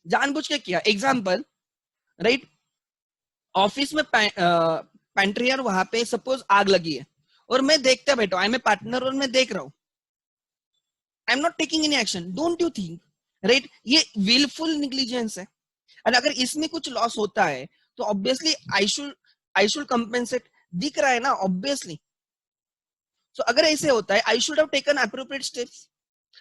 जानबूझ के किया। एग्जांपल राइट ऑफिस में पेंट्री और वहां पे सपोज आग लगी है और मैं देखता बैठा, आई एम ए पार्टनर और मैं देख रहा हूं, I am not taking any action. Don't you think right ये विलफुल निग्लिजेंस है? और अगर इसमें कुछ लॉस होता है तो ऑब्वियसली आई शुड कंपेंसेट, दिख रहा है ना ऑब्वियसली। सो अगर ऐसे होता है I should have taken appropriate steps.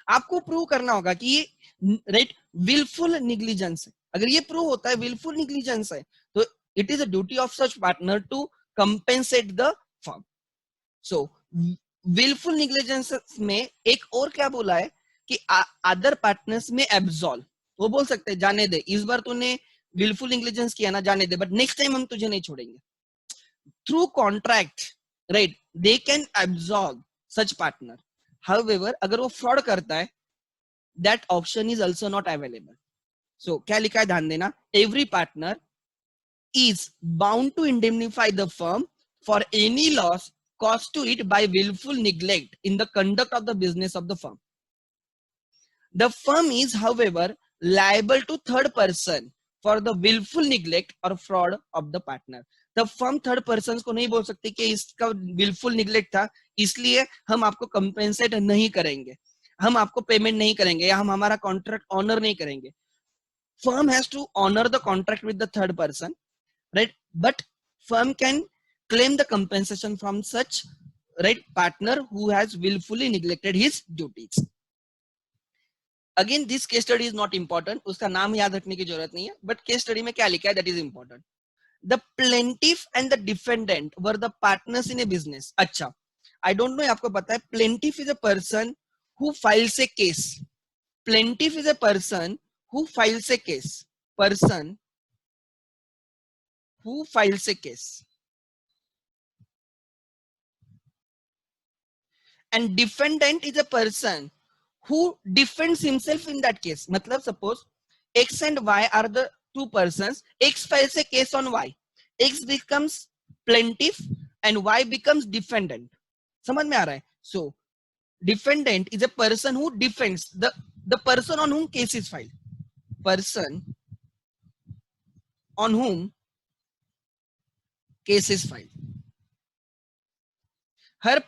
आपको प्रूव करना होगा कि ये राइट विलफुल निग्लिजेंस है। अगर ये प्रूव होता है विलफुल निग्लिजेंस है तो it is a duty of such partner to compensate the firm. So willful negligence में एक और क्या बोला है कि अदर पार्टनर्स में एब्सॉल्व, वो बोल सकते हैं जाने दे, इस बार तूने विलफुल निग्लिजेंस किया ना, जाने दे, बट नेक्स्ट टाइम हम तुझे नहीं छोड़ेंगे। Through contract right they can absorb such partner. However अगर वो फ्रॉड करता है that option is also not available. So क्या लिखा है ध्यान देना, every partner is bound to indemnify the firm for any loss caused to it by willful neglect in the conduct of the business of the firm. The firm is, however, liable to third person for the willful neglect or fraud of the partner. The firm third persons को नहीं बोल सकती कि इसका willful neglect था इसलिए हम आपको compensate नहीं करेंगे, हम आपको पेमेंट नहीं करेंगे या हम हमारा कॉन्ट्रैक्ट ऑनर नहीं करेंगे। Firm has to honor the contract with the third person, right? But firm can claim the compensation from such right partner who has willfully neglected his duties. Again this case study is not important, उसका नाम याद रखने की जरूरत नहीं है, but case study में क्या लिखा है that is important. The plaintiff and the defendant were the partners in a business. अच्छा, I don't know आपको पता है plaintiff is a person who files a case. Plaintiff is a person who files a case. Person who files a case. and defendant is a person who defends himself in that case. मतलब suppose X and Y are the two persons. X files a case on Y. X becomes plaintiff and Y becomes defendant. समझ में आ रहा है? So defendant is a person who defends the person on whom case is filed. Person on whom case is filed. Her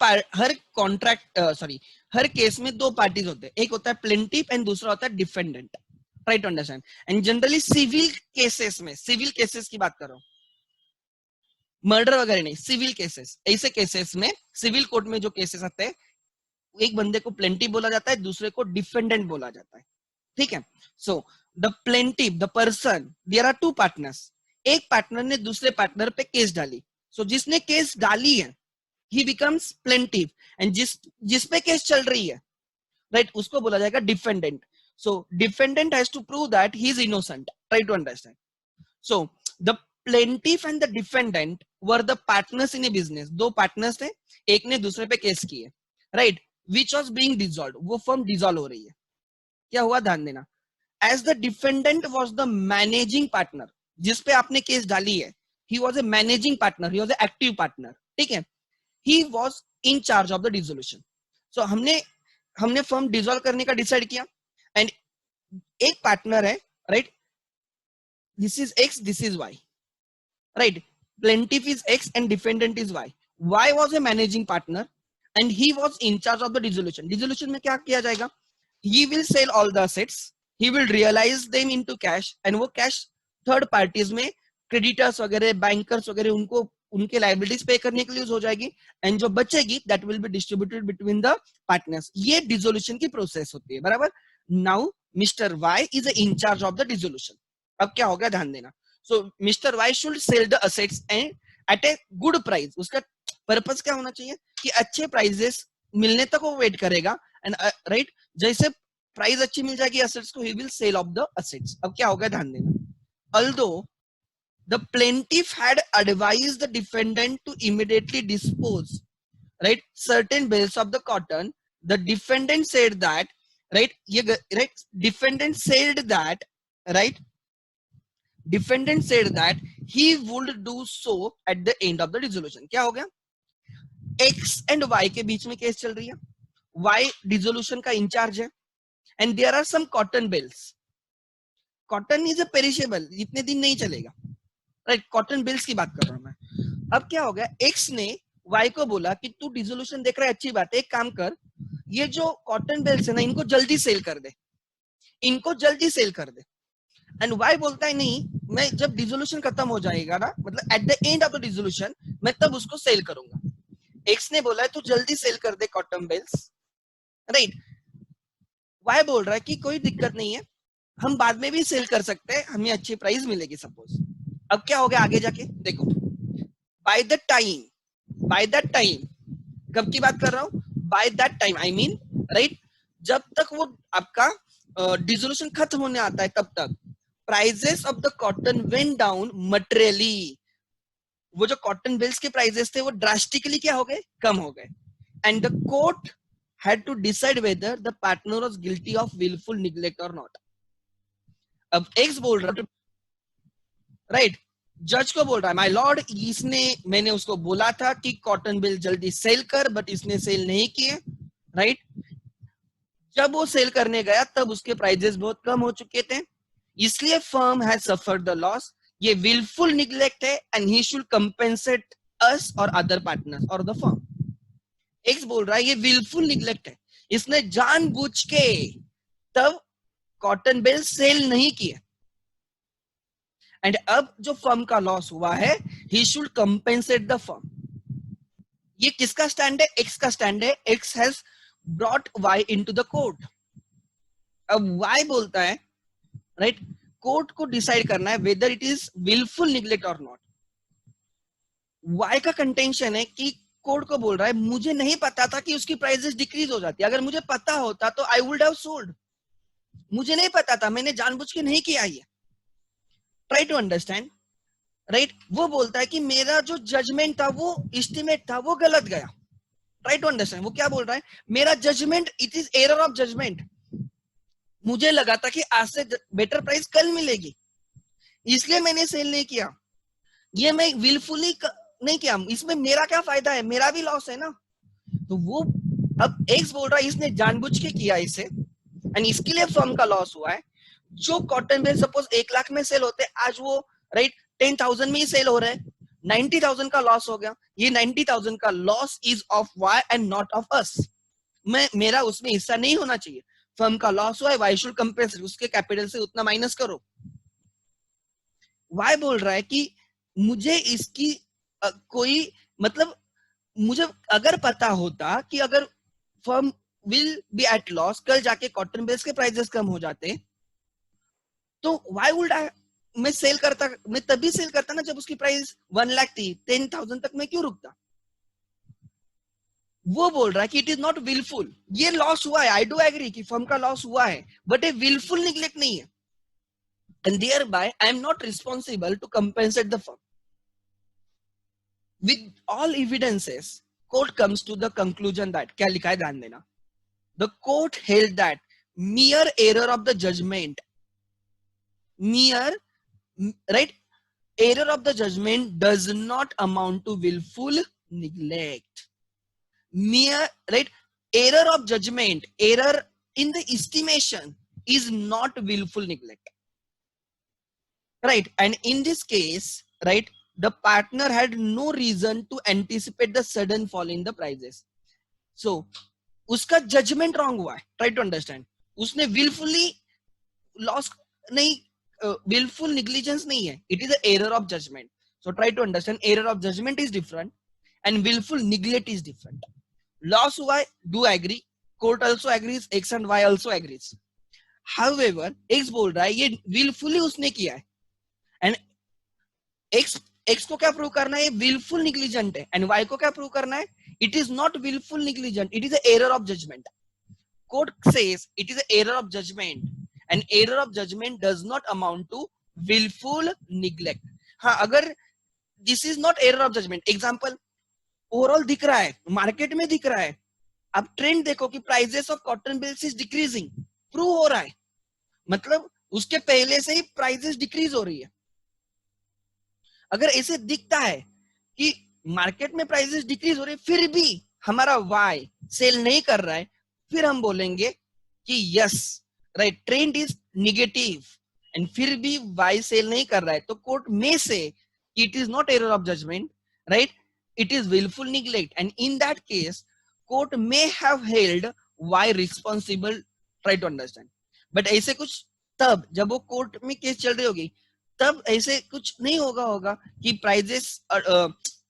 contract her case में दो parties होते हैं, एक होता है प्लेंटिफ एंड दूसरा होता है defendant. Try to understand. And generally civil cases की बात कर रहा हूं, मर्डर वगैरह नहीं, सिविल केसेस. ऐसे केसेस में सिविल कोर्ट में जो केसेस आते हैं, एक बंदे को प्लेंटिफ बोला जाता है, दूसरे को डिफेंडेंट बोला जाता है. ठीक है. So the plaintiff, the person, there are two partners. एक पार्टनर ने दूसरे पार्टनर पे केस डाली. सो जिसने केस डाली है he becomes plaintiff, and जिस पे केस चल रही है, right, उसको बोला जाएगा defendant. So defendant has to prove that he is innocent. Try to understand. So the plaintiff and the defendant were the partners in a business. दो partners थे, एक ने दूसरे पे केस किए, right, which was being dissolved. वो firm dissolve हो रही है. क्या हुआ, ध्यान देना. As the defendant was the managing partner, जिस पे आपने केस डाली है, he was a managing partner, he was an active partner. ठीक है. He was in charge of the dissolution. So हमने फर्म डिसॉल्व करने का डिसाइड किया, एंड एक पार्टनर है, right, this is X, this is Y, right. Plaintiff is X and defendant is Y. Y was a managing partner and he was in charge of the dissolution. Dissolution में क्या किया जाएगा, he will sell all the assets, he will realise them into cash, and वो cash third parties में creditors वगैरह, bankers वगैरह, उनको उनके लाइबिलिटीज पे करने के लिए यूज हो जाएगी, एंड जो बचेगी that will be distributed between the partners. ये डिसोल्यूशन की प्रोसेस होती है, बराबर. Now mister Y is in charge of the dissolution. अब क्या होगा, ध्यान देना. So mister Y should sell the assets and at a good price. उसका पर्पस क्या होना चाहिए कि अच्छे प्राइसेस मिलने तक वो वेट करेगा, एंड राइट, जैसे प्राइस अच्छी मिल जाएगी असेट्स को, he will sell off the assets. अब क्या होगा, ध्यान देना. Although the plaintiff had advised the defendant to immediately dispose, right, certain bales of the cotton, the defendant said that, right, defendant said that, right, defendant said that he would do so at the end of the dissolution. क्या हो गया, X and Y के बीच में case चल रही है, Y dissolution का in charge है, and there are some cotton bales. Cotton is a perishable, इतने दिन नहीं चलेगा, राइट. कॉटन बिल्स की बात कर रहा हूं मैं. अब क्या हो गया, एक्स ने वाई को बोला कि तू डिसोल्यूशन देख रहा है, अच्छी बात है, एक काम कर, ये जो कॉटन बिल्स है ना, इनको जल्दी सेल कर दे, इनको जल्दी सेल कर दे. एंड वाई बोलता है नहीं, मैं जब डिसोल्यूशन खत्म हो जाएगा ना, मतलब at the end of the dissolution, मैं तब उसको सेल करूंगा. एक्स ने बोला है तू जल्दी सेल कर दे कॉटन बिल्स, राइट. वाई बोल रहा है कि कोई दिक्कत नहीं है, हम बाद में भी सेल कर सकते हैं, हमें अच्छी प्राइस मिलेगी सपोज. अब क्या हो गया आगे जाके, देखो, बाय द टाइम, कब की बात कर रहा हूं, by that time I mean, right, जब तक वो आपका डिसोल्यूशन खत्म होने आता है, तब तक prices of the cotton went down materially. वो जो कॉटन बिल्स के प्राइजेस थे वो ड्रास्टिकली क्या हो गए, कम हो गए. And the court had to decide whether the partner was guilty of willful neglect और नॉट. अब एक्स बोल रहा है, राइट, जज को बोल रहा है, माय लॉर्ड, मैंने उसको बोला था कि कॉटन बिल जल्दी सेल कर, बट इसने सेल नहीं किए, राइट. जब वो सेल करने गया तब उसके प्राइजेस बहुत कम हो चुके थे, इसलिए firm has suffered the loss. ये विलफुल निग्लेक्ट है एंड ही शुड कंपेंसेट अस और अदर पार्टनर्स और द फर्म. एक्स बोल रहा है ये विलफुल निग्लेक्ट है, इसने जानबूझ के तब कॉटन बिल सेल नहीं किए, एंड अब जो फर्म का लॉस हुआ है, he should compensate the firm. ये किसका स्टैंड है, एक्स का स्टैंड है. X has brought Y into the court. अब वाई बोलता है, राइट, कोर्ट को डिसाइड करना है whether it is wilful neglect और नॉट. वाई का कंटेंशन है कि कोर्ट को बोल रहा है मुझे नहीं पता था कि उसकी प्राइसेस डिक्रीज हो जाती है, अगर मुझे पता होता तो आई वुड हैव सोल्ड. मुझे नहीं पता था, मैंने जानबूझ के नहीं किया ये. Try to understand, right. वो बोलता है कि मेरा जो जजमेंट था, वो एस्टिमेट था, वो गलत गया. ट्राई टू अंडरस्टैंड वो क्या बोल रहा है, मेरा judgement, it is error of judgement. मुझे लगा था कि आज से बेटर प्राइस कल मिलेगी, इसलिए मैंने सेल नहीं किया। ये मैं विलफुली नहीं किया, इसमें मेरा क्या फायदा है, मेरा भी लॉस है ना। तो वो अब एक्स बोल रहा है इसने जानबूझ के किया इसे, एंड इसके लिए फर्म का लॉस हुआ है। जो कॉटन बेल सपोज 1 लाख में सेल होते, आज वो राइट 10,000 में ही सेल हो रहे हैं, 90,000 का लॉस हो गया। ये 90,000 का loss is of Y and not of us. मेरा उसमें हिस्सा नहीं होना चाहिए। फर्म का लॉस हुआ है, वाई शुड कंपेंसेट, उसके कैपिटल से उतना माइनस करो। वाई बोल रहा है कि मुझे इसकी कोई मतलब, मुझे अगर पता होता कि अगर firm will be at loss, कल जाके कॉटन बेल्स के प्राइसेस कम हो जाते, तो व्हाई वुड आई, मैं सेल करता, मैं तभी सेल करता ना जब उसकी प्राइस 1 लाख थी, 10,000 तक मैं क्यों रुकता। वो बोल रहा है कि इट इज नॉट विलफुल, ये लॉस हुआ है, आई डू एग्री कि फर्म का लॉस हुआ है, बट ये विलफुल निग्लेक्ट नहीं है, and thereby I am not responsible to compensate the firm. With all evidences, court comes to the conclusion that, क्या लिखा है ध्यान देना, the court held that mere error of the judgment, mere right error of the judgment does not amount to willful neglect. Mere right error of judgment, error in the estimation is not willful neglect. Right, and in this case, right, the partner had no reason to anticipate the sudden fall in the prices. So, उसका judgment wrong हुआ है. Try to understand. उसने willfully loss नहीं, willful negligence नहीं है. It is an error of judgment. So try to understand. Error of judgment is different, and willful neglect is different. Loss हुआ है, do agree. Court also agrees. X and Y also agrees. However, X बोल रहा है ये willfully उसने किया है. And x को क्या प्रूव करना है, विलफुल निग्लिजेंट है, एंड वाई को क्या प्रूव करना है, it is not wilful negligent, it is error of judgement. Court says it is error of judgement, and error of judgement does not amount to wilful neglect. हाँ, अगर this is not error of judgement, example overall दिख रहा है, market में दिख रहा है, अब ट्रेंड देखो कि prices of cotton bills is decreasing, prove हो रहा है, मतलब उसके पहले से ही प्राइसेस डिक्रीज हो रही है. अगर ऐसे दिखता है कि मार्केट में प्राइसेस डिक्रीज हो रही है, फिर भी हमारा वाई सेल नहीं कर रहा है, फिर हम बोलेंगे कि yes right trend is negative, and फिर भी वाई सेल नहीं कर रहा है, तो कोर्ट में से it is not error of judgement, right, it is wilful neglect, and in that case court may have held Y responsible. Try to understand. But ऐसे कुछ तब जब वो कोर्ट में केस चल रही होगी, तब ऐसे कुछ नहीं होगा कि प्राइजेस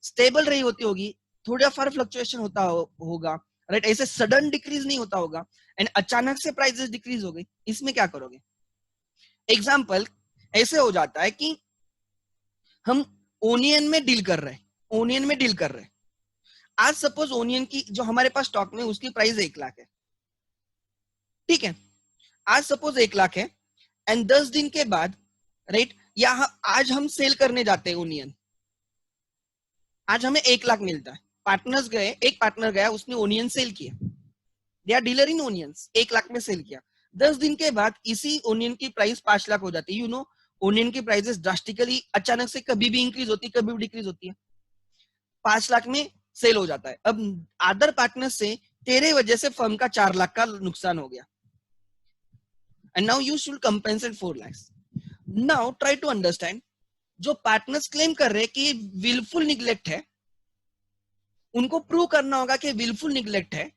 स्टेबल रही होती होगी, थोड़ा फार फ्लक्चुएशन होता होगा, राइट, ऐसे सडन डिक्रीज नहीं होता होगा, एंड अचानक से प्राइजेस डिक्रीज हो गई, इसमें क्या करोगे. एग्जाम्पल ऐसे हो जाता है कि हम ओनियन में डील कर रहे हैं, आज सपोज ओनियन की जो हमारे पास स्टॉक में उसकी प्राइस 1 लाख है, ठीक है, आज सपोज 1 लाख है, एंड 10 दिन के बाद राइट या आज हम सेल करने जाते हैं ओनियन, आज हमें 1 लाख मिलता है, पार्टनर्स गए, एक पार्टनर गया, उसने ओनियन सेल किया, they are dealer in onions, 1 lakh में सेल किया, 10 दिन के बाद इसी ओनियन की प्राइस 5 लाख हो जाती है. यू नो ओनियन की प्राइसेस ड्रास्टिकली अचानक से कभी भी इंक्रीज होती है, कभी भी डिक्रीज होती है, 5 लाख में सेल हो जाता है. अब अदर पार्टनर से तेरे वजह से फर्म का 4 लाख का नुकसान हो गया, and now you should compensate 4 lakh. Now try to understand, जो पार्टनर्स क्लेम कर रहे हैं कि विलफुल निग्लेक्ट है, उनको प्रूव करना होगा कि विलफुल निग्लेक्ट है,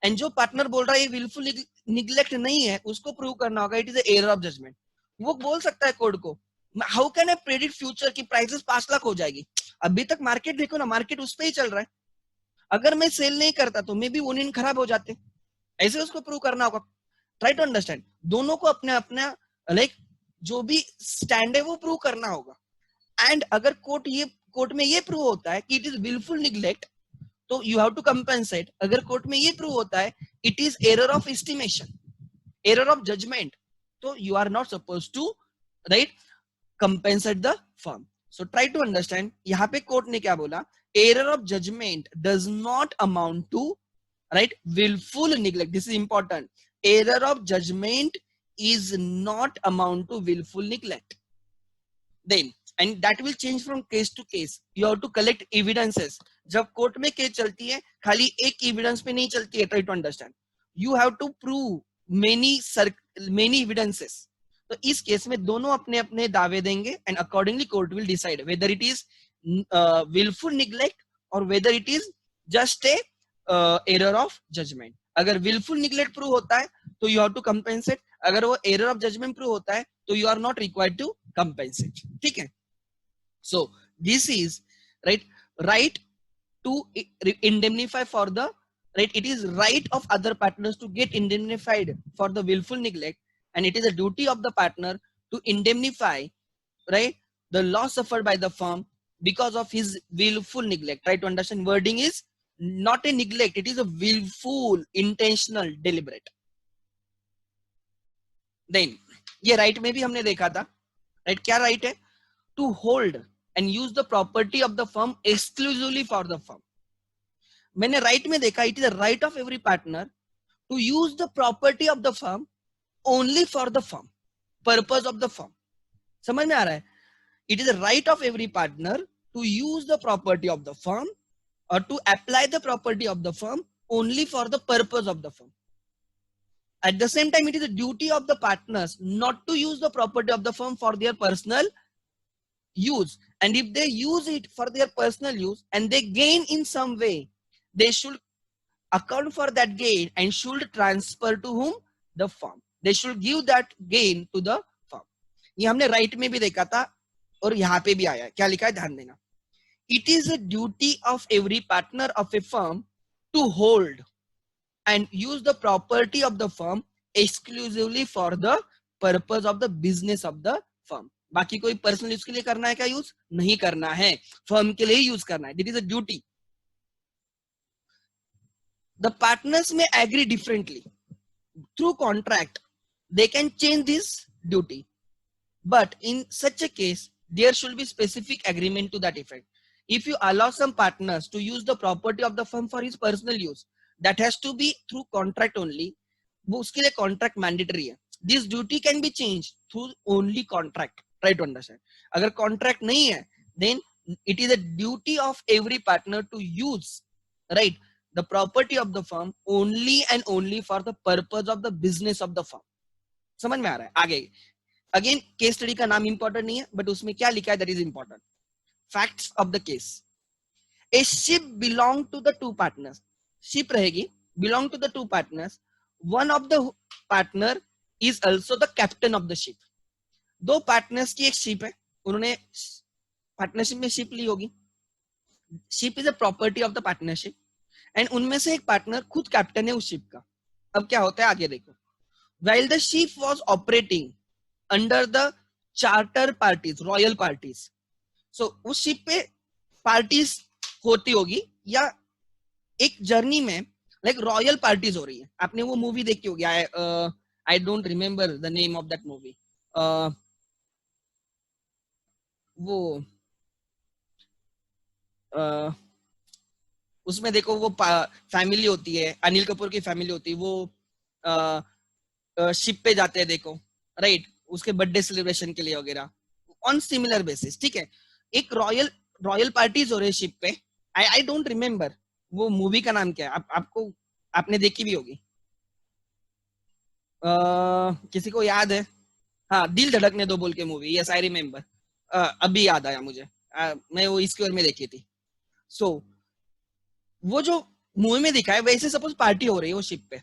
एंड जो पार्टनर बोल रहा है ये विलफुल निग्लेक्ट नहीं है, उसको प्रूव करना होगा it is error of judgement. वो बोल सकता है कोर्ट को, how can I predict future की प्राइसेस 5 लाख हो जाएगी, अभी तक मार्केट देखो ना, मार्केट उस पर ही चल रहा है, अगर मैं सेल नहीं करता तो मे बी ओनियन खराब हो जाते, ऐसे उसको प्रूव करना होगा. ट्राई टू अंडरस्टैंड, दोनों को अपना अपना लाइक जो भी स्टैंड है वो प्रूव करना होगा, एंड अगर कोर्ट में ये प्रूव होता है कि इट इज विलफुल निग्लेक्ट, तो यू हैव टू कंपेंसेट. अगर कोर्ट में ये प्रूव होता है it is error of estimation, error of judgement, तो you are not suppose to right compensate the firm. So try to understand, यहाँ पे court ने क्या बोला, error of judgement does not amount to right? Willful neglect, this is important. Error of judgment is not amount to willful neglect. Then, and that will change from case to case. You have to collect evidences. जब court में case चलती है खाली एक evidence पे नहीं चलती है. Try to understand, you have to prove many evidences. तो इस केस में दोनों अपने अपने दावे देंगे and accordingly court will decide whether it is willful neglect और whether it is just a error of judgement. अगर willful neglect प्रूव होता है तो यू हैव टू कंपेंसेट. अगर वो एरर ऑफ जजमेंट प्रूव होता है तो you are not required to compensate. ठीक है. So this is right to indemnify for the right. It is right of other partners to get indemnified for the willful neglect, and it is a duty of the partner to indemnify right the loss suffered by the firm because of his willful neglect. Try to understand, wording is not a neglect, it is a willful, intentional, deliberate. Then ये right में भी हमने देखा था. Right क्या right है? To hold and use the property of the firm exclusively for the firm. मैंने right में देखा it is the right of every partner to use the property of the firm only for the firm, purpose of the firm. समझ में आ रहा है? It is the right of every partner to use the property of the firm और to apply the property of the firm only for the purpose of the firm. At the same time, it is a duty of the partners not to use the property of the firm for their personal use. And if they use it for their personal use and they gain in some way, they should account for that gain and should transfer to whom? The firm. They should give that gain to the firm. ये हमने right में भी देखा था और यहाँ पे भी आया. क्या लिखा है ध्यान देना. It is a duty of every partner of a firm to hold and use the property of the firm exclusively for the purpose of the business of the firm. बाकी कोई पर्सनल यूज के लिए करना है क्या? Use नहीं करना है, फर्म के लिए यूज करना है. It is a duty. The partners may agree differently through contract. They can change this duty, but in such a case there should be specific agreement to that effect. If you allow some partners to use the property of the firm for his personal use, that has to be through contract only. वो उसके लिए contract mandatory है. This duty can be changed through only contract. Try to understand. अगर contract नहीं है, then it is a duty of every partner to use right the property of the firm only and only for the purpose of the business of the firm. समझ में आ रहा है? आगे again case study का नाम important नहीं है, बट उसमें क्या लिखा है that is important. Facts of the case. A ship belong to the two partners. Ship रहेगी belong to the two partners. One of the partner is also the captain of the ship. दो partners की एक ship है, उन्होंने partnership में ship ली होगी. Ship is a property of the partnership and उनमें से एक पार्टनर खुद कैप्टन है उस शिप का. अब क्या होता है आगे देखो. While the ship was operating under the charter parties, royal parties. So उस शिप पे पार्टीज होती होगी या एक जर्नी में लाइक रॉयल पार्टीज हो रही है. आपने वो मूवी देखी होगी, I don't remember the name of that movie. वो उसमें देखो वो फैमिली होती है, अनिल कपूर की फैमिली होती है, वो शिप पे जाते हैं देखो राइट, उसके बर्थडे सेलिब्रेशन के लिए वगैरह ऑन सिमिलर बेसिस. ठीक है, एक रॉयल पार्टीज हो रहे शिप पे. आई डोंट रिमेम्बर वो मूवी का नाम क्या है. आपको आपने देखी भी होगी. किसी को याद है? हाँ, दिल धड़कने दो बोल के मूवी. यस आई रिमेम्बर, अभी याद आया मुझे. मैं वो स्क्वायर में देखी थी. सो वो जो मूवी में दिखा है वैसे सपोज पार्टी हो रही है वो शिप पे.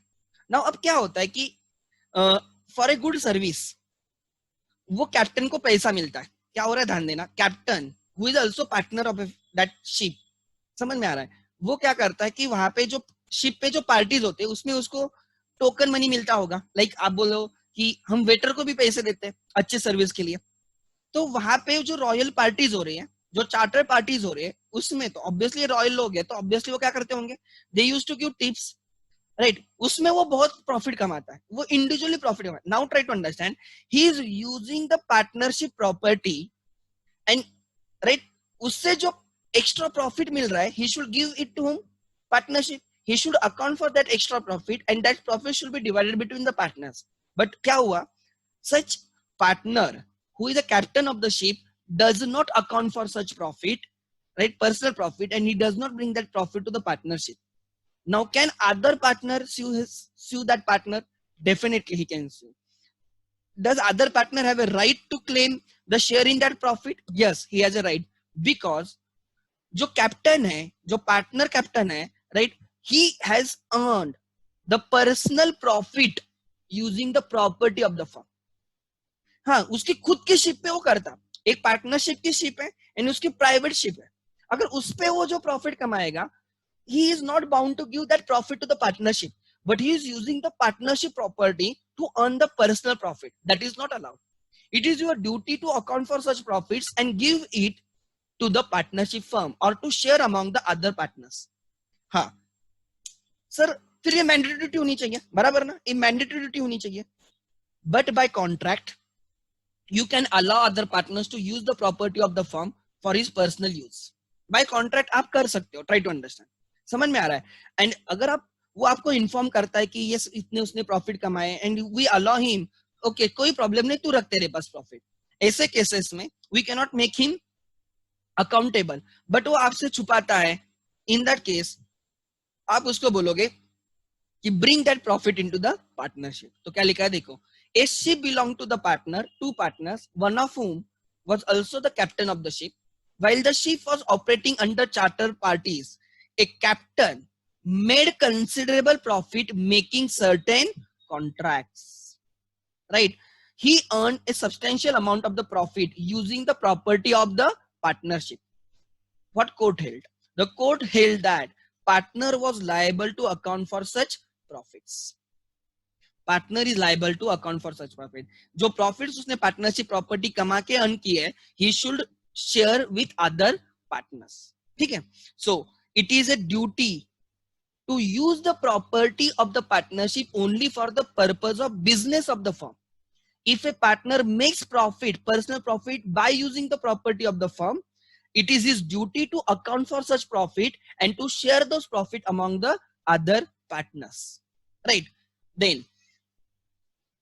नाउ अब क्या होता है कि फॉर ए गुड सर्विस वो कैप्टन को पैसा मिलता है. क्या हो रहा है ध्यान देना. Captain who is also partner of that ship. समझ में आ रहा है? वो क्या करता है कि वहां पे जो शिप पे जो पार्टीज होते हैं उसमें उसको टोकन मनी मिलता होगा. लाइक आप बोलो कि हम वेटर को भी पैसे देते हैं अच्छे सर्विस के लिए. तो वहां पे जो रॉयल पार्टीज हो रही है, जो चार्टर पार्टीज हो रही है, उसमें तो ऑब्वियसली रॉयल लोग है, तो ऑब्वियसली वो क्या करते होंगे, they used to give tips right. उसमें वो बहुत प्रॉफिट कमाता है, वो इंडिविजुअली प्रॉफिट कमाता है. Now try to understand, he is using the partnership property and right, उससे जो एक्स्ट्रा प्रॉफिट मिल रहा है he should give it to home, partnership. he should account for that extra profit and that profit should be divided between the partners. But क्या हुआ? Such partner who is the captain of the ship does not account for such profit, right? Personal profit, and he does not bring that profit to the partnership. Now, can other partner sue that partner? Definitely he can sue. Does other partner have a right to claim the share in that profit? Yes, he has a right, because जो captain है, जो partner captain है, right, he has earned the personal profit using the property of the firm. हाँ, उसकी खुद की ship पे वो करता, एक पार्टनरशिप की शिप है एंड उसकी प्राइवेट शिप है, अगर उस पे वो जो प्रॉफिट कमाएगा, he is not bound to give that profit to the partnership, but he is using the partnership property to earn the personal profit. That is not allowed. It is your duty to account for such profits and give it to the partnership firm or to share among the other partners. हाँ sir, फिर ये mandatory duty होनी चाहिए, बराबर ना, ये mandatory duty होनी चाहिए. But by contract you can allow other partners to use the property of the firm for his personal use. By contract आप कर सकते हो. Try to understand. समझ में आ रहा है? एंड अगर आप, वो आपको इन्फॉर्म करता है कि ये इतने उसने प्रॉफिट कमाए and we allow him, okay कोई प्रॉब्लम नहीं, तू रख तेरे पास प्रॉफिट, ऐसे केसेस में we can not make him accountable. But वो आपसे छुपाता है, इन दैट केस आप उसको बोलोगे कि bring that profit into the partnership. तो क्या लिखा है देखो, a ship belonged to the partner, two partners, one of whom was also the captain of the ship. While the ship was operating under charter parties, a captain made considerable profit making certain contracts. Right? He earned a substantial amount of the profit using the property of the partnership. What court held? The court held that partner was liable to account for such profits. Partner is liable to account for such profit. जो profits उसने partnership property कमा के earn की है, he should share with other partners. ठीक है? So it is a duty to use the property of the partnership only for the purpose of business of the firm. If a partner makes profit, personal profit, by using the property of the firm, it is his duty to account for such profit and to share those profit among the other partners. Right? Then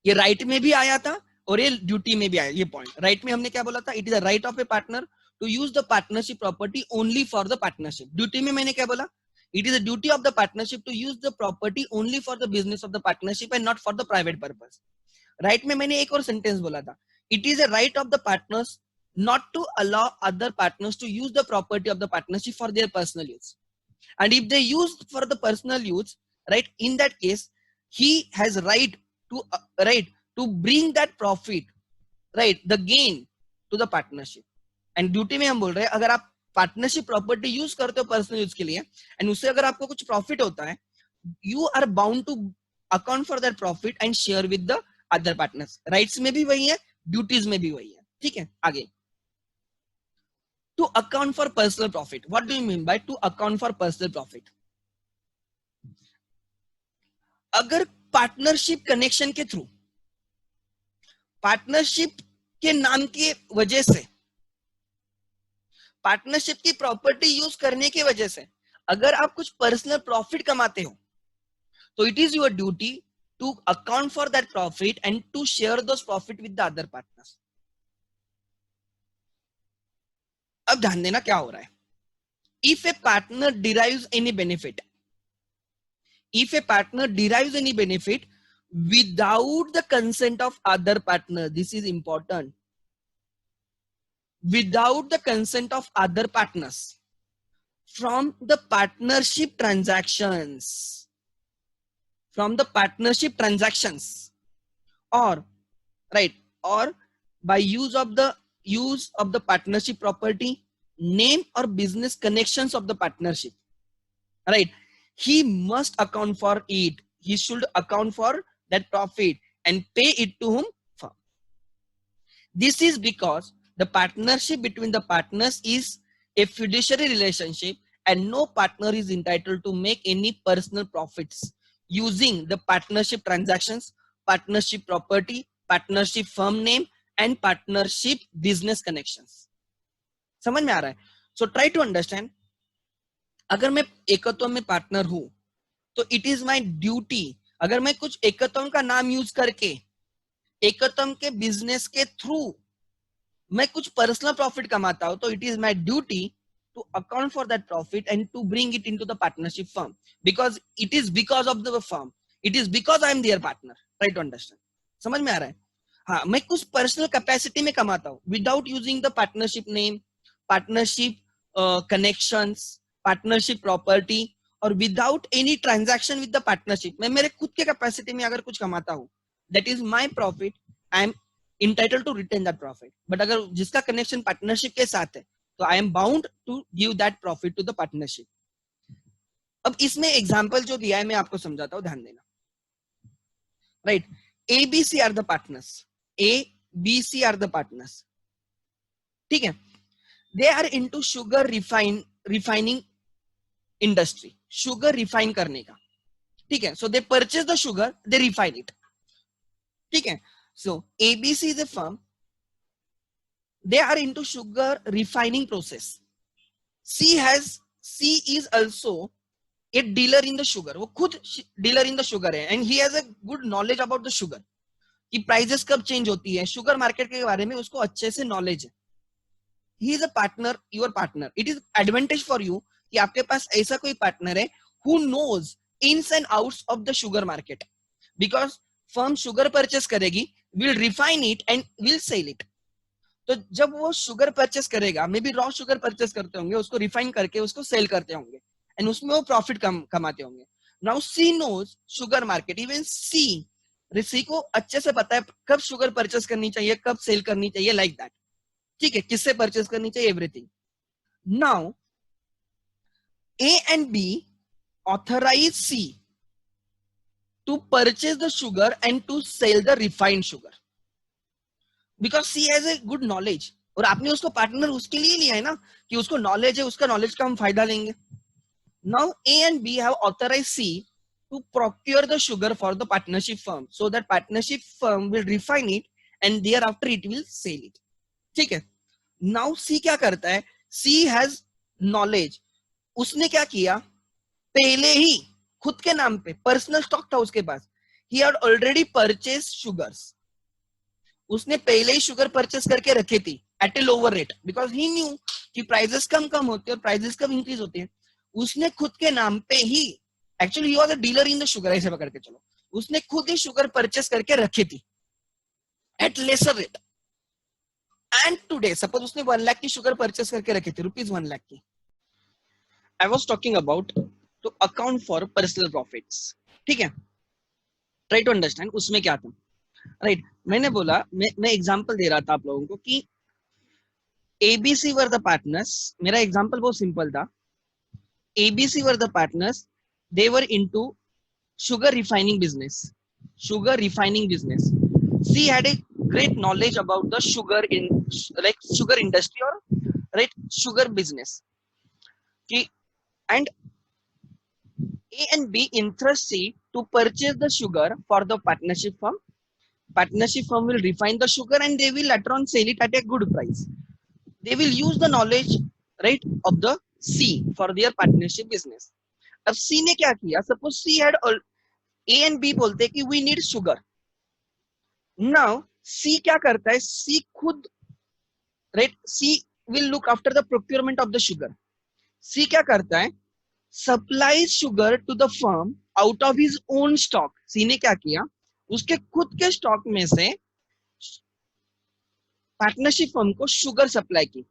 ये right में भी आया था और ये duty में भी आया. ये पॉइंट राइट में हमने क्या बोला था, it is a right of a partner to use the partnership property only for the partnership. Duty में मैंने क्या बोला, it is a duty of the partnership to use the property only for the business of the partnership and not for the private purpose. Right में मैंने एक और sentence बोला था, it is a right of the partners not to allow other partners to use the property of the partnership for their personal use. And if they use for the personal use, right, in that case he has right to bring that profit, right, the gain to the partnership. And duty में हम बोल रहे हैं, अगर आप partnership property use करते हो personal use के लिए एंड उससे अगर आपको कुछ प्रॉफिट होता है, you are bound to account for that profit and share with the other partners. Rights में भी वही है, ड्यूटीज में भी वही है. ठीक है, आगे. To account for personal profit. What do you mean by to account for personal profit? अगर पार्टनरशिप कनेक्शन के थ्रू, पार्टनरशिप के नाम की वजह से, पार्टनरशिप की प्रॉपर्टी यूज करने की वजह से अगर आप कुछ पर्सनल प्रॉफिट कमाते हो, तो it is your duty to account for that profit and to share those profit with the other partners. अब ध्यान देना क्या हो रहा है. If a partner derives any benefit, if a partner derives any benefit without the consent of other partner, this is important, without the consent of other partners from the partnership transactions, from the partnership transactions, or right, or by use of the partnership property, name or business connections of the partnership, right, he must account for it. He should account for that profit and pay it to whom? Firm. This is because the partnership between the partners is a fiduciary relationship and no partner is entitled to make any personal profits using the partnership transactions, partnership property, partnership firm name and partnership business connections. समझ में आ रहा है? So try to understand. अगर मैं एकत्व में partner हूं तो इट इज माई ड्यूटी, अगर मैं कुछ एकतम का नाम यूज करके एकतम के बिजनेस के थ्रू मैं कुछ पर्सनल प्रॉफिट कमाता हूं, तो it is my duty to account for that profit and to bring it into the partnership firm, because it is because of the firm, it is because I am their partner. Try to understand. समझ में आ रहा है? हाँ, मैं कुछ personal capacity में कमाता हूँ without using the partnership name, partnership connections, partnership property, और without any transaction with the partnership. मैं मेरे खुद के कैपेसिटी में अगर कुछ कमाता हूँ, that is my profit, I am entitled to retain that profit. But अगर जिसका कनेक्शन पार्टनरशिप के साथ है, तो I am bound to give that profit to the partnership. अब इसमें एग्जांपल जो दिया है मैं आपको समझाता हूं, ध्यान देना. Right, A B C are the partners, A B C are the partners. ठीक है, they are into sugar refining industry, sugar refine करने का. ठीक है, so they purchase the sugar, they refine it. ठीक है, so ABC is a firm, they are into sugar refining process. C is also a dealer in the sugar, वो खुद dealer in the sugar है, and he has a good knowledge about the sugar, कि prices कब change होती है, sugar market के बारे में उसको अच्छे से नॉलेज है. He is a partner, your partner. It is advantage for you कि आपके पास ऐसा कोई पार्टनर है who knows ins and outs of the sugar market, because firm sugar purchase करेगी, will refine it and will sell it. तो जब वो शुगर परचेस करेगा, maybe raw sugar purchase करते होंगे, उसको रिफाइन करके उसको सेल करते होंगे, एंड उसमें वो प्रॉफिट कमाते होंगे. Now C knows sugar market, even C को अच्छे से पता है कब शुगर परचेस करनी चाहिए, कब सेल करनी चाहिए, लाइक दैट. ठीक है, किससे परचेस करनी चाहिए, everything. Now A and B authorise C to purchase the sugar and to sell the refined sugar, because C has a good knowledge. और आपने उसको पार्टनर उसके लिए लिया है ना, कि उसको नॉलेज है, उसका नॉलेज का हम फायदा लेंगे. Now A and B have authorise C to procure the sugar for the partnership firm, so that partnership firm will refine it and thereafter it will sell it. ठीक है, now see क्या करता है, सी has knowledge. उसने क्या किया, पहले ही खुद के नाम पे पर्सनल स्टॉक था उसके पास, he had already purchase sugars. उसने पहले ही शुगर परचेस करके रखी थी at a lower rate, because he knew कि प्राइसेस कम होते हैं और प्राइसेस कब इंक्रीज होते हैं. उसने खुद के नाम पे ही, actually he was a dealer in the sugar, ऐसे पकड़ के चलो, उसने खुद ही शुगर परचेस करके रखी थी at lesser rate. And today suppose उसने 1 लाख की शुगर परचेस करके रखी थी, रुपीज 1 लाख की. I was talking about to account for personal profits. ठीक है, ट्राई टू अंडरस्टैंड उसमें क्या था. राइट, मैंने बोला, मैं एग्जांपल दे रहा था आप लोगों को कि एबीसी वर द पार्टनर्स. मेरा एग्जांपल बहुत सिंपल था. ABC were the partners, they were into sugar refining business, sugar refining business. C had a great knowledge about the sugar in, like sugar industry, or right, sugar business. Okay, and A and B interest C to purchase the sugar for the partnership firm. Partnership firm will refine the sugar and they will later on sell it at a good price. They will use the knowledge, right, of the C for their partnership business. अब C ने क्या किया, suppose C had all, A and B बोलते हैं कि we need sugar. Now C क्या करता है, C खुद, right, C will look after the procurement of the sugar. C क्या करता है, supplies sugar to the firm out of his own stock. C ने क्या किया, उसके खुद के स्टॉक में से पार्टनरशिप फर्म को शुगर सप्लाई की.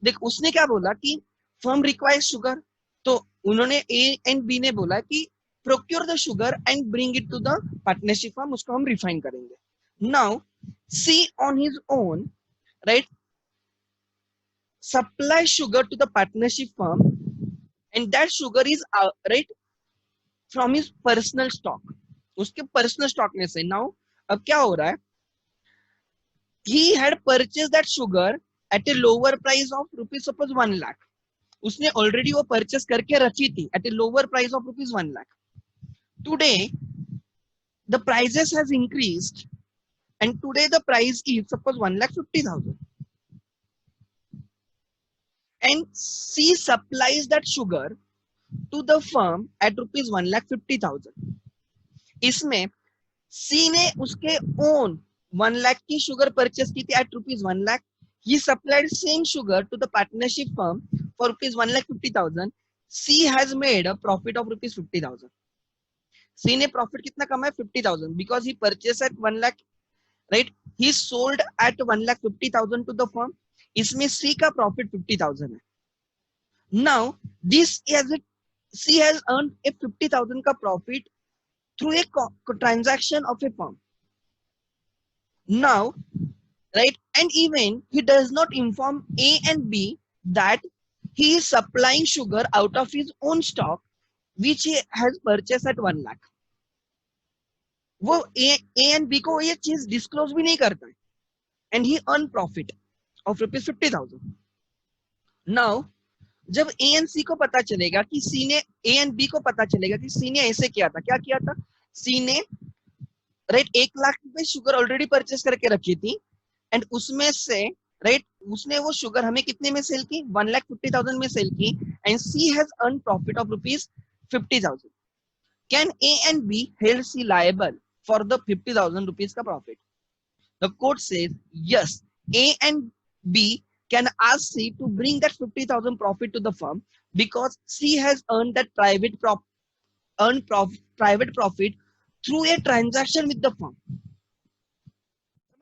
देख, उसने क्या बोला कि फर्म रिक्वायर्स शुगर, तो उन्होंने ए एंड बी ने बोला कि procure the sugar and bring it to the partnership firm, उसको हम रिफाइन करेंगे. Now C on his own, right, supply sugar to the partnership firm and that sugar is right from his personal stock, उसके personal stock में से. Now अब क्या हो रहा है, he had purchased that sugar at a lower price of rupees suppose 1 lakh. उसने already वो परचेस करके रखी थी at a lower price of rupees 1 lakh. Today the prices has increased and today the price is suppose 1,50,000 and she supplies that sugar to the firm at rupees 1,50,000. इसमें सी ने उसके own 1 lakh की sugar purchase की थी at rupees 1 lakh. He supplied same sugar to the partnership firm for rupees 1,50,000. C has made a profit of rupees 50,000. C ने profit कितना कमाया 50,000 because he purchased at 1 lakh, right? He sold at 1,50,000 to the firm. इसमें C का profit 50,000 है. Now this C has earned a 50,000 का profit through a transaction of a firm. Now, right, and even he does not inform A and B that he is supplying sugar out of his own stock which he has purchased at 1 lakh. वो A and B को ये चीज disclose भी नहीं करता है, and he earned profit of rupees 50,000. Now, जब A and C को पता चलेगा कि C ने A and B को पता चलेगा कि C ने ऐसे किया था, क्या किया था? C ने राइट 1 लाख में शुगर ऑलरेडी परचेस करके रखी थी एंड उसमें से राइट उसने वो शुगर हमें कितने में सेल की 1,50,000 में सेल की and C has earn profit of rupees 50,000. Can A and B held C liable for the 50,000 rupees का profit? The court says yes, A and B can ask C to bring that 50,000 profit to the firm because C has earned that private profit through a transaction with the firm.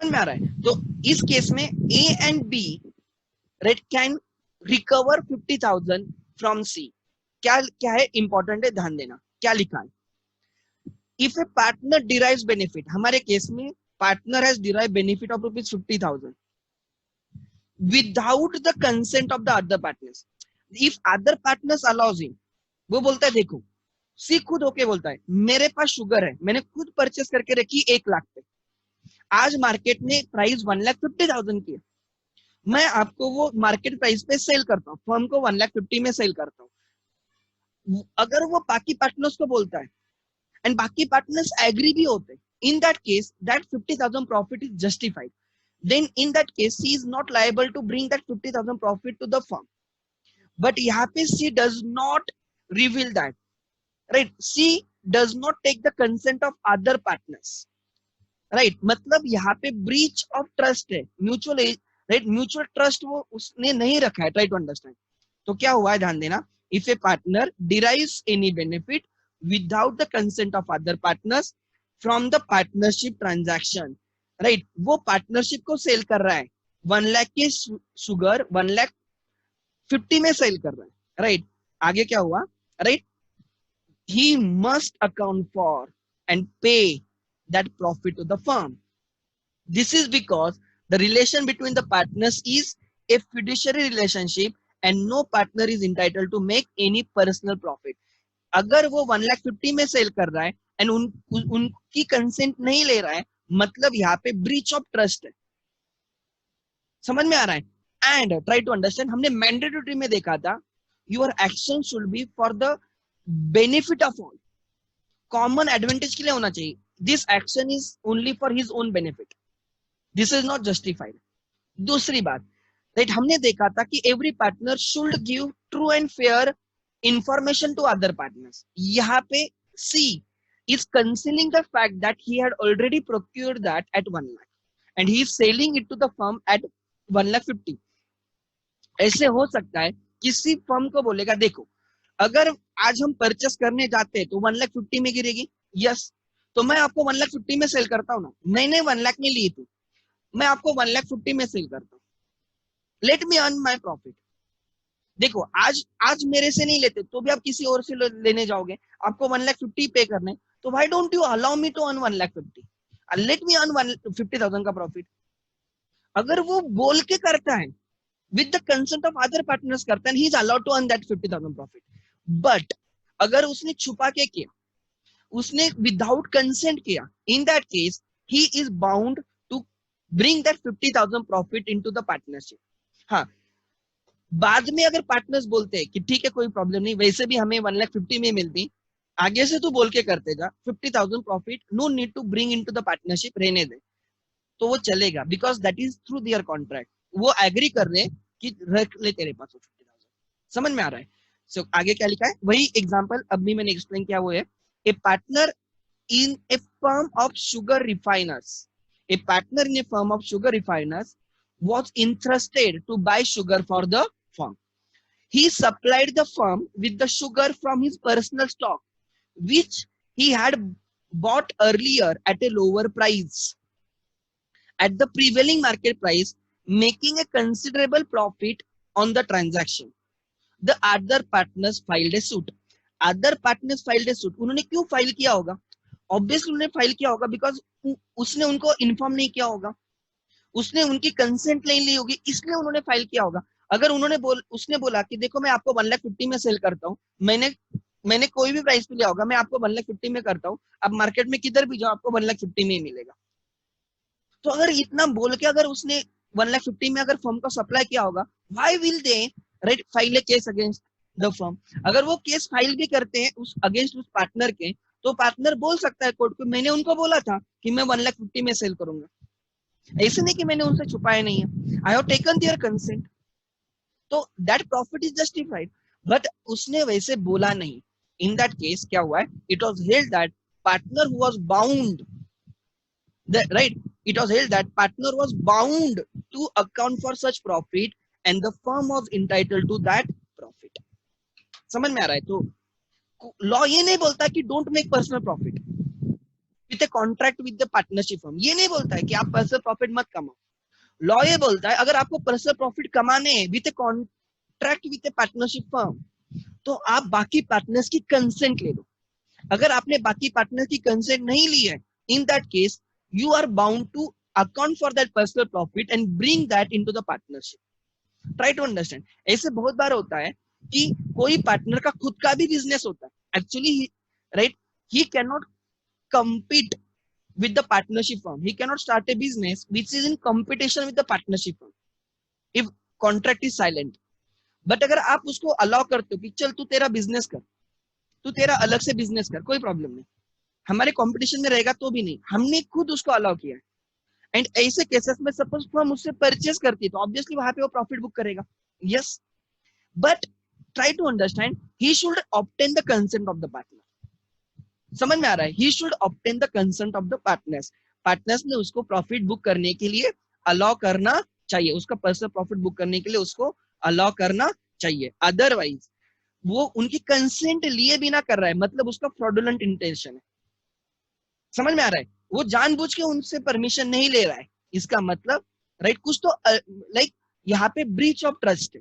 समझ में आ रहा है? तो इस केस में A and B right can recover 50,000 from C. क्या है इंपॉर्टेंट है, ध्यान देना क्या लिखा है. If a partner derives benefit, हमारे केस में partner has derived benefit of rupees 50,000 without the consent of the other partners. If other partners allows him, वो बोलता है देखो सी खुद होके बोलता है मेरे पास शुगर है, मैंने खुद परचेस करके रखी 1 लाख पे, आज मार्केट में प्राइस 1,50,000 की है, मैं आपको वो मार्केट प्राइस पे सेल करता हूँ, फर्म को 1,50,000 में सेल करता हूँ. अगर वो बाकी पार्टनर्स को बोलता है एंड बाकी पार्टनर्स एग्री भी होते हैं, इन that case that 50,000 profit is justified. Then in that case C is not liable to bring that 50,000 profit to the firm. But यहाँ पे C does not reveal that, right? C does not take the consent of other partners, right? मतलब यहाँ पे breach of trust है, mutual, right? Mutual trust वो उसने नहीं रखा है. Try to understand. तो क्या हुआ है, ध्यान देना. If a partner derives any benefit without the consent of other partners from the partnership transaction, right वो पार्टनरशिप को सेल कर रहा है 1 लाख की शुगर 1,50,000 में सेल कर रहा है, राइट. आगे क्या हुआ, right, he must account for and pay that profit to the firm. This is because the relation between the partners is a fiduciary relationship and no partner is entitled to make any personal profit. अगर वो 1,50,000 में cell कर रहा है and उनकी consent नहीं ले रहा है, मतलब यहाँ पे ब्रीच ऑफ ट्रस्ट है. समझ में आ रहा है? And try to understand. हमने मैंडेटरी में देखा था your action should be for the benefit of all, common advantage के लिए होना चाहिए. This action is only for his own benefit, this is not justified. दूसरी बात, राइट, हमने देखा था कि every partner should give true and fair information to other partners. यहाँ पे सी is concealing the fact that he had already procured that at 1 lakh and he is selling it to the firm at 1,50,000. ऐसे हो सकता है किसी firm को बोलेगा देखो अगर आज हम परचेस करने जाते हैं तो 1,50,000 में गिरेगी, यस, तो मैं आपको 1,50,000 में सेल करता हूँ ना, मैंने 1 लाख में ली थी, मैं आपको 1,50,000 में सेल करता हूँ, let me earn my profit. देखो आज मेरे से नहीं लेते तो भी आप किसी और से लेने जाओगे, आपको 1,50,000 पे करने, तो why don't you allow me to earn 1,50,000 and let me earn 150,000 का प्रॉफिट. अगर वो बोल के करता है with the consent of other partners करता है, he is allowed to earn that 50,000 profit. But अगर उसने छुपा के किया, उसने without consent किया, in that case he is bound to bring that 50,000 profit into the partnership. हाँ, बाद में अगर पार्टनर्स बोलते हैं कि ठीक है कोई प्रॉब्लम नहीं, वैसे भी हमें 1,50,000 में मिलती, आगे से तू बोल के करते जा, 50,000 profit, no need to bring into the partnership, रहने दे, तो वो चलेगा because that is through their contract. वो एग्री कर रहे कि रख ले तेरे पास 50,000. समझ में आ रहा है? So आगे क्या लिखा है, वही एग्जांपल अब भी मैंने एक्सप्लेन किया, वो है ए partner in a firm of sugar refiners. A partner in a firm of sugar refiners was interested to buy sugar for the firm. He supplied the firm with the sugar from his personal stock, which he had bought earlier at a lower price. At the prevailing market price, making a considerable profit on the transaction. The other partners filed a suit. Other partners filed a suit. उन्होंने क्यों file किया होगा? Obviously उन्होंने file किया होगा because उसने उनको inform नहीं किया होगा, उसने उनकी कंसेंट नहीं ली होगी, इसलिए उन्होंने फाइल किया होगा। अगर उसने बोला कि देखो मैं आपको 1,50,000 में सेल करता हूँ, मैंने कोई भी प्राइस पे लिया होगा, मैं आपको 1,50,000 में करता हूँ, अब मार्केट में किधर भी जाओ आपको 1,50,000 में ही मिलेगा। तो अगर इतना बोल के अगर उसने 1,50,000 में अगर फर्म को सप्लाई किया होगा, why will they write file A case against the firm? अगर वो केस फाइल भी करते हैं उस अगेंस्ट उस पार्टनर के, तो पार्टनर बोल सकता है कोर्ट को, मैंने उनको बोला था कि मैं 1,50,000 में सेल करूंगा, ऐसे नहीं कि मैंने उनसे छुपाया नहीं है, I have taken their consent, तो that profit is justified. But उसने वैसे बोला नहीं। इन दैट केस क्या हुआ है, it was held that partner who was bound right, it was held that partner was bound to account for such profit and the firm was entitled to that profit। समझ में आ रहा है? तो law ये नहीं बोलता कि don't make personal profit with a contract with the partnership firm, ये नहीं बोलता है कि आप पर्सनल प्रॉफिट मत कमाओ। लॉ ये बोलता है अगर आपको पर्सनल प्रॉफिट कमाने हैं with a contract with A partnership firm, तो आप बाकी पार्टनर्स की कंसेंट ले लो। अगर आपने बाकी पार्टनर की कंसेंट नहीं ली है, in that case you are bound to account for that personal profit and bring that into the partnership. Try to understand। ऐसे बहुत बार होता है कि कोई पार्टनर का खुद का भी बिजनेस होता है actually, right, he cannot compete with the partnership firm, he cannot start a business which is in competition with the partnership firm if contract is silent। But अगर आप उसको अलाउ करते हो कि चल तू तेरा बिजनेस कर, तू तेरा अलग से बिजनेस कर, कोई प्रॉब्लम नहीं, हमारे कंपटीशन में रहेगा तो भी नहीं, हमने खुद उसको अलाउ किया है। एंड ऐसे केसेस में सपोज फर्म उससे परचेस करती है तो ऑब्वियसली वहां पे वो प्रॉफिट बुक करेगा, yes. But try to understand, he should obtain the consent of the partner. समझ में आ रहा है? He should obtain the consent of the partners. Partners ने उसको प्रॉफिट बुक करने के लिए अलाउ करना चाहिए, उसका पर्सनल प्रॉफिट बुक करने के लिए उसको अलाउ करना चाहिए। अदरवाइज वो उनकी कंसेंट लिए बिना कर रहा है, मतलब उसका फ्रॉडुलेंट इंटेंशन है। समझ में आ रहा है? वो जानबूझ के उनसे परमिशन नहीं ले रहा है, इसका मतलब राइट कुछ तो लाइक यहाँ पे ब्रीच ऑफ ट्रस्ट है।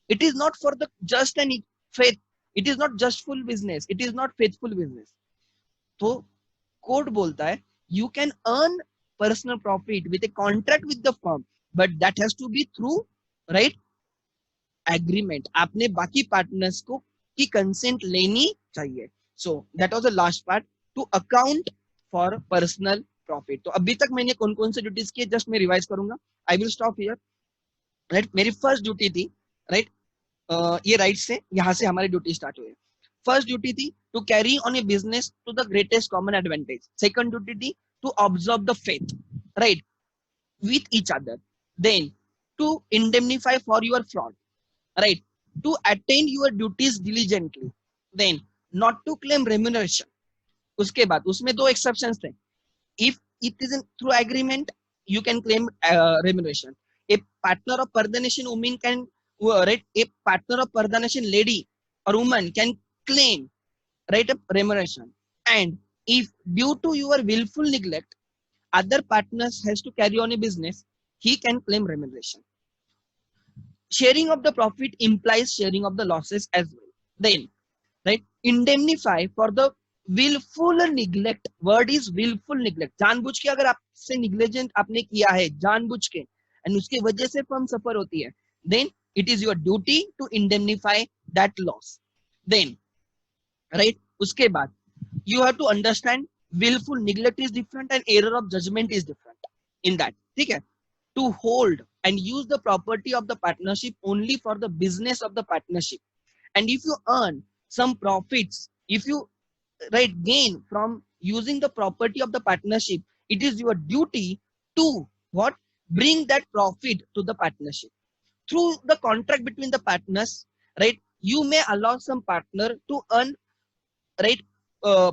It is not for the just and faith, it is not justful business, it is not faithful business. तो कोर्ट बोलता है you can earn personal profit with a contract with the firm, but that has to be through right agreement. आपने बाकी partners को की consent लेनी चाहिए। So that was the last part, to account for personal profit. तो अभी तक मैंने कौन कौन से ड्यूटीज किए जस्ट मैं रिवाइज करूंगा। I will stop here. Right, मेरी फर्स्ट ड्यूटी थी राइट ये राइट से यहां से हमारी ड्यूटी स्टार्ट हुई। फर्स्ट ड्यूटी थी to carry on a business to the greatest common advantage. Second duty थी to observe the faith right with each other, then to indemnify for your fraud, right, to attend your duties diligently, then not to claim remuneration। उसके बाद उसमें दो exceptions थे, if it is in through agreement you can claim remuneration, a partner of Parda Nation woman can right, a partner of Parda Nation lady or woman can claim right a remuneration, and if due to your willful neglect other partners has to carry on a business, he can claim remuneration। Sharing of the profit implies sharing of the losses as well। Then, right, indemnify for the willful neglect। Word is willful neglect। जानबूझ के अगर आपसे negligent आपने किया है जानबूझ के and उसके वजह से firm suffer होती है, then it is your duty to indemnify that loss। Then, right, उसके बाद you have to understand willful neglect is different and error of judgment is different in that। ठीक है, to hold and use the property of the partnership only for the business of the partnership, and if you earn some profits, if you right gain from using the property of the partnership, it is your duty to what, bring that profit to the partnership through the contract between the partners, right? you may allow some partner to earn, right,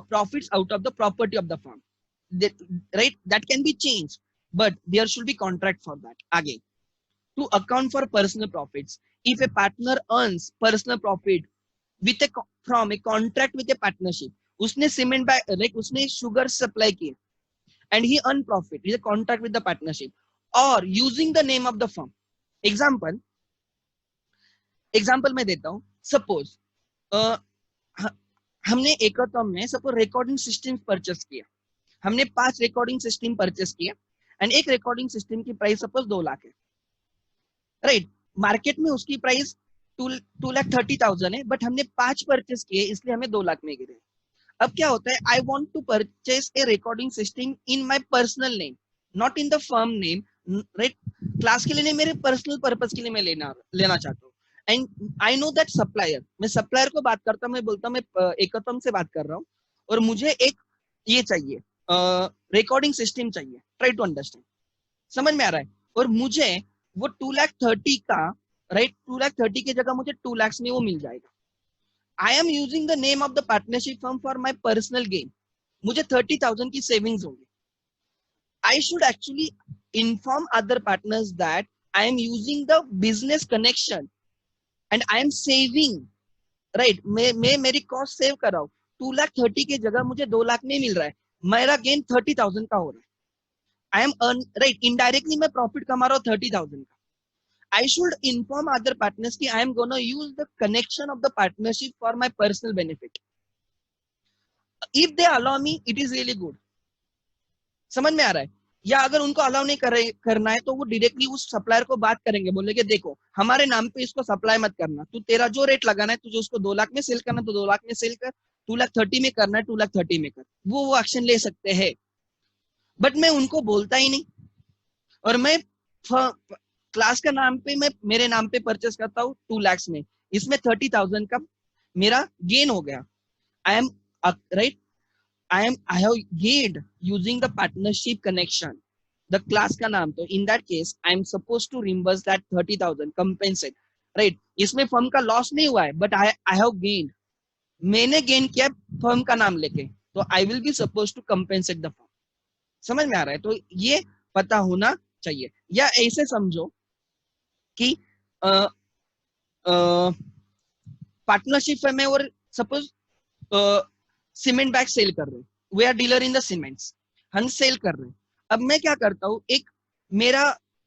profits out of the property of the firm. That, right, that can be changed, but there should be contract for that. Again, to account for personal profits, if a partner earns personal profit with a from a contract with a partnership, उसने cement bag like उसने sugar supply की and he earned profit with a contract with the partnership or using the name of the firm. Example मैं देता हूँ. Suppose हमने एकतम में suppose recording system purchase किया. हमने 5 रिकॉर्डिंग सिस्टम परचेस किया एंड एक रिकॉर्डिंग सिस्टम की प्राइस सपोज 2 लाख है, राइट. मार्केट में उसकी प्राइस 2,30,000 है, बट हमने 5 परचेस किए इसलिए हमें 2 लाख में गिरे. अब क्या होता है, I want to purchase a recording system in my personal name, not in the firm name, right. Class के लिए नहीं, मेरे पर्सनल पर्पज के लिए मैं लेना चाहता हूँ. And I know that supplier, मैं सप्लायर को बात करता हूँ, मैं बोलता हूँ मैं एकतम से बात कर रहा हूँ और मुझे एक ये चाहिए, रिकॉर्डिंग सिस्टम चाहिए. ट्राई टू अंडरस्टैंड, समझ में आ रहा है. और मुझे वो 2,30,000 का, राइट, 2,30,000 की जगह मुझे 2 लाख में वो मिल जाएगा. I am using the name of the partnership firm for my personal gain. मुझे 30,000 की सेविंग्स होंगी. I should actually inform other partners that I am using the business connection and I am saving, right. मैं मेरी cost save कर रहा हूँ. 2,30,000 की जगह मुझे 2 लाख में मिल रहा है, मेरा गेन 30,000 का हो रहा है. I am earn, right, indirectly मैं प्रॉफिट कमा रहा हूँ 30,000 का. I should inform other partners कि I am gonna use the connection of the partnership for my personal benefit. If they allow me, it is really good. समझ में आ रहा है. या अगर उनको अलाउ नहीं करना है तो वो डायरेक्टली उस सप्लायर को बात करेंगे, बोलेंगे देखो हमारे नाम पे इसको सप्लाई मत करना, तू तेरा जो रेट लगाना है, तुझे उसको 2 लाख में सेल करना तो 2 लाख में सेल कर, 2,30,000 में करना है 2,30,000 में कर. वो एक्शन ले सकते हैं, बट मैं उनको बोलता ही नहीं. और मैं क्लास का नाम पे मैं मेरे नाम पे परचेस करता हूँ 2 लाख में, इसमें 30,000 का मेरा गेन हो गया. I am right, I have gained using the partnership connection, the class का नाम. तो in that case I am supposed to reimburse that 30,000, compensate, right. इसमें फर्म का लॉस नहीं हुआ है, but I have gained, मैंने गेन किया फर्म का नाम लेके, तो I will be supposed to compensate the firm. समझ में आ रहा है. तो ये पता होना चाहिए. या ऐसे समझो कि पार्टनरशिप में और सपोज सीमेंट बैग सेल कर रहे हैं, we are dealer in the cements, हम सेल कर रहे हैं. अब मैं क्या करता हूँ, एक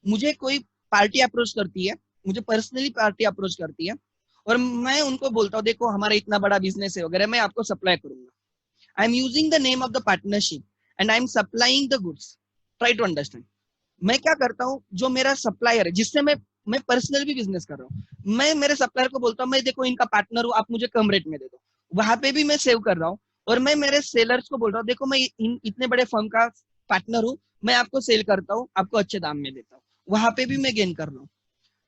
मुझे कोई पार्टी अप्रोच करती है, मुझे पर्सनली पार्टी अप्रोच करती है और मैं उनको बोलता हूँ देखो हमारा इतना बड़ा बिजनेस है वगैरह, मैं आपको सप्लाई करूंगा. I am using the name of the partnership and I am supplying the goods. Try to understand. मैं क्या करता हूँ, जो मेरा सप्लायर है जिससे मैं पर्सनल भी बिजनेस कर रहा हूँ, मैं मेरे सप्लायर को बोलता हूँ मैं देखो इनका पार्टनर हूँ, आप मुझे कम रेट में दे दो. वहां पे भी मैं सेव कर रहा हूँ. और मैं मेरे सेलर्स को बोल रहा हूँ देखो मैं इतने बड़े फर्म का पार्टनर हूँ, मैं आपको सेल करता हूँ, आपको अच्छे दाम में देता हूँ. वहां पे भी मैं गेन कर रहा हूँ.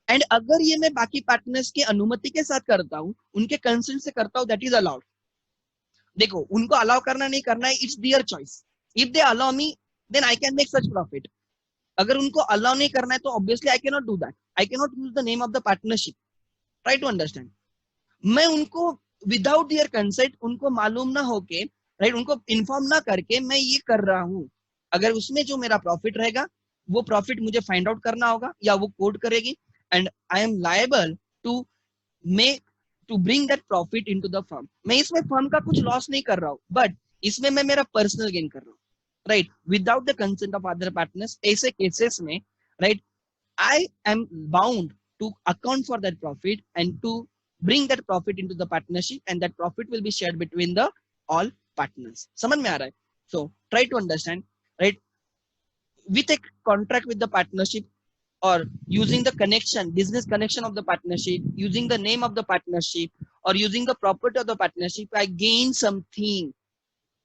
एंड अगर ये मैं बाकी पार्टनर्स की अनुमति के साथ करता हूँ, उनके कंसेंट से करता हूँ, दैट इज अलाउड. देखो उनको अलाउ करना नहीं करना है, it's their choice. If they allow me then I can make such profit. अगर उनको अलाउ नहीं करना है तो obviously I can not do that. I can not use the name of the partnership. Try to understand. मैं उनको without दियर consent, उनको मालूम ना होके, राइट, उनको इन्फॉर्म ना करके मैं ये कर रहा हूँ. अगर उसमें जो मेरा प्रॉफिट रहेगा वो प्रॉफिट मुझे फाइंड आउट करना होगा या वो कोड करेगी and I am liable to make to bring that profit into the firm. मैं इसमें फर्म का कुछ लॉस नहीं कर रहा हूँ, बट इसमें मैं मेरा पर्सनल गेन कर रहा हूँ, right, without the consent of other partners. ऐसे केसेस में, right, I am bound to account for that profit and to bring that profit into the partnership, and that profit will be shared between the all partners. समझ में आ रहा है. So try to understand, right, with a contract with the partnership or using the connection, business connection of the partnership, using the name of the partnership or using the property of the partnership, I gain something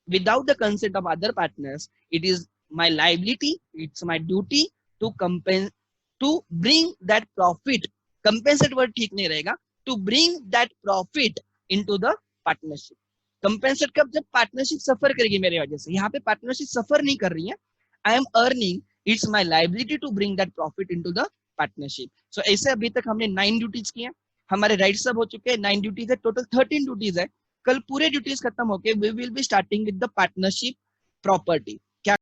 without the consent of other partners. It is my liability, it's my duty to compensate, to bring that profit. Compensate word ठीक नहीं रहेगा. To bring that profit into the partnership. Compensate कब, जब partnership सफर करेगी मेरे वजह से. यहाँ पे पार्टनरशिप सफर नहीं कर रही है, I am earning, it's my liability to bring that profit into the partnership. So ऐसे अभी तक हमने 9 ड्यूटीज किए. हमारे राइट्स सब हो चुके हैं, 9 ड्यूटीज है, टोटल 13 ड्यूटीज है। कल पूरे ड्यूटीज खत्म होके we will be starting with the partnership property.